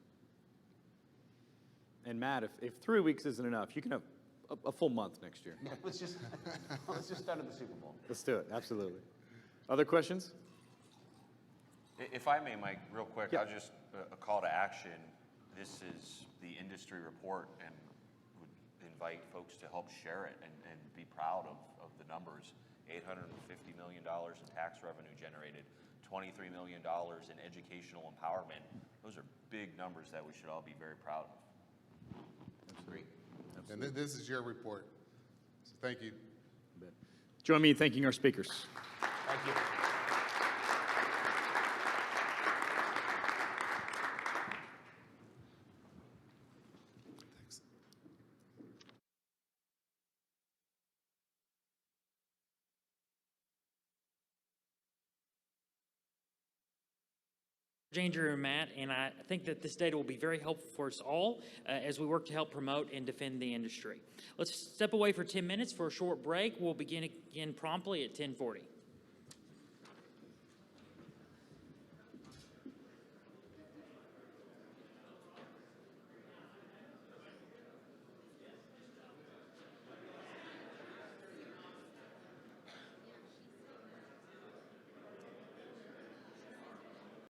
And Matt, if 3 weeks isn't enough, you can have a full month next year. let's just start at the Super Bowl. Let's do it, absolutely. Other questions? If I may, Mike, real quick, Yeah. I'll just, a call to action. This is the industry report, and would invite folks to help share it and be proud of the numbers. $850 million in tax revenue generated, $23 million in educational empowerment. Those are big numbers that we should all be very proud of. Great. And this is your report. So thank you. Join me in thanking our speakers. Thank you. Andrew and Matt, and I think that this data will be very helpful for us all as we work to help promote and defend the industry. Let's step away for 10 minutes for a short break. We'll begin again promptly at 10:40.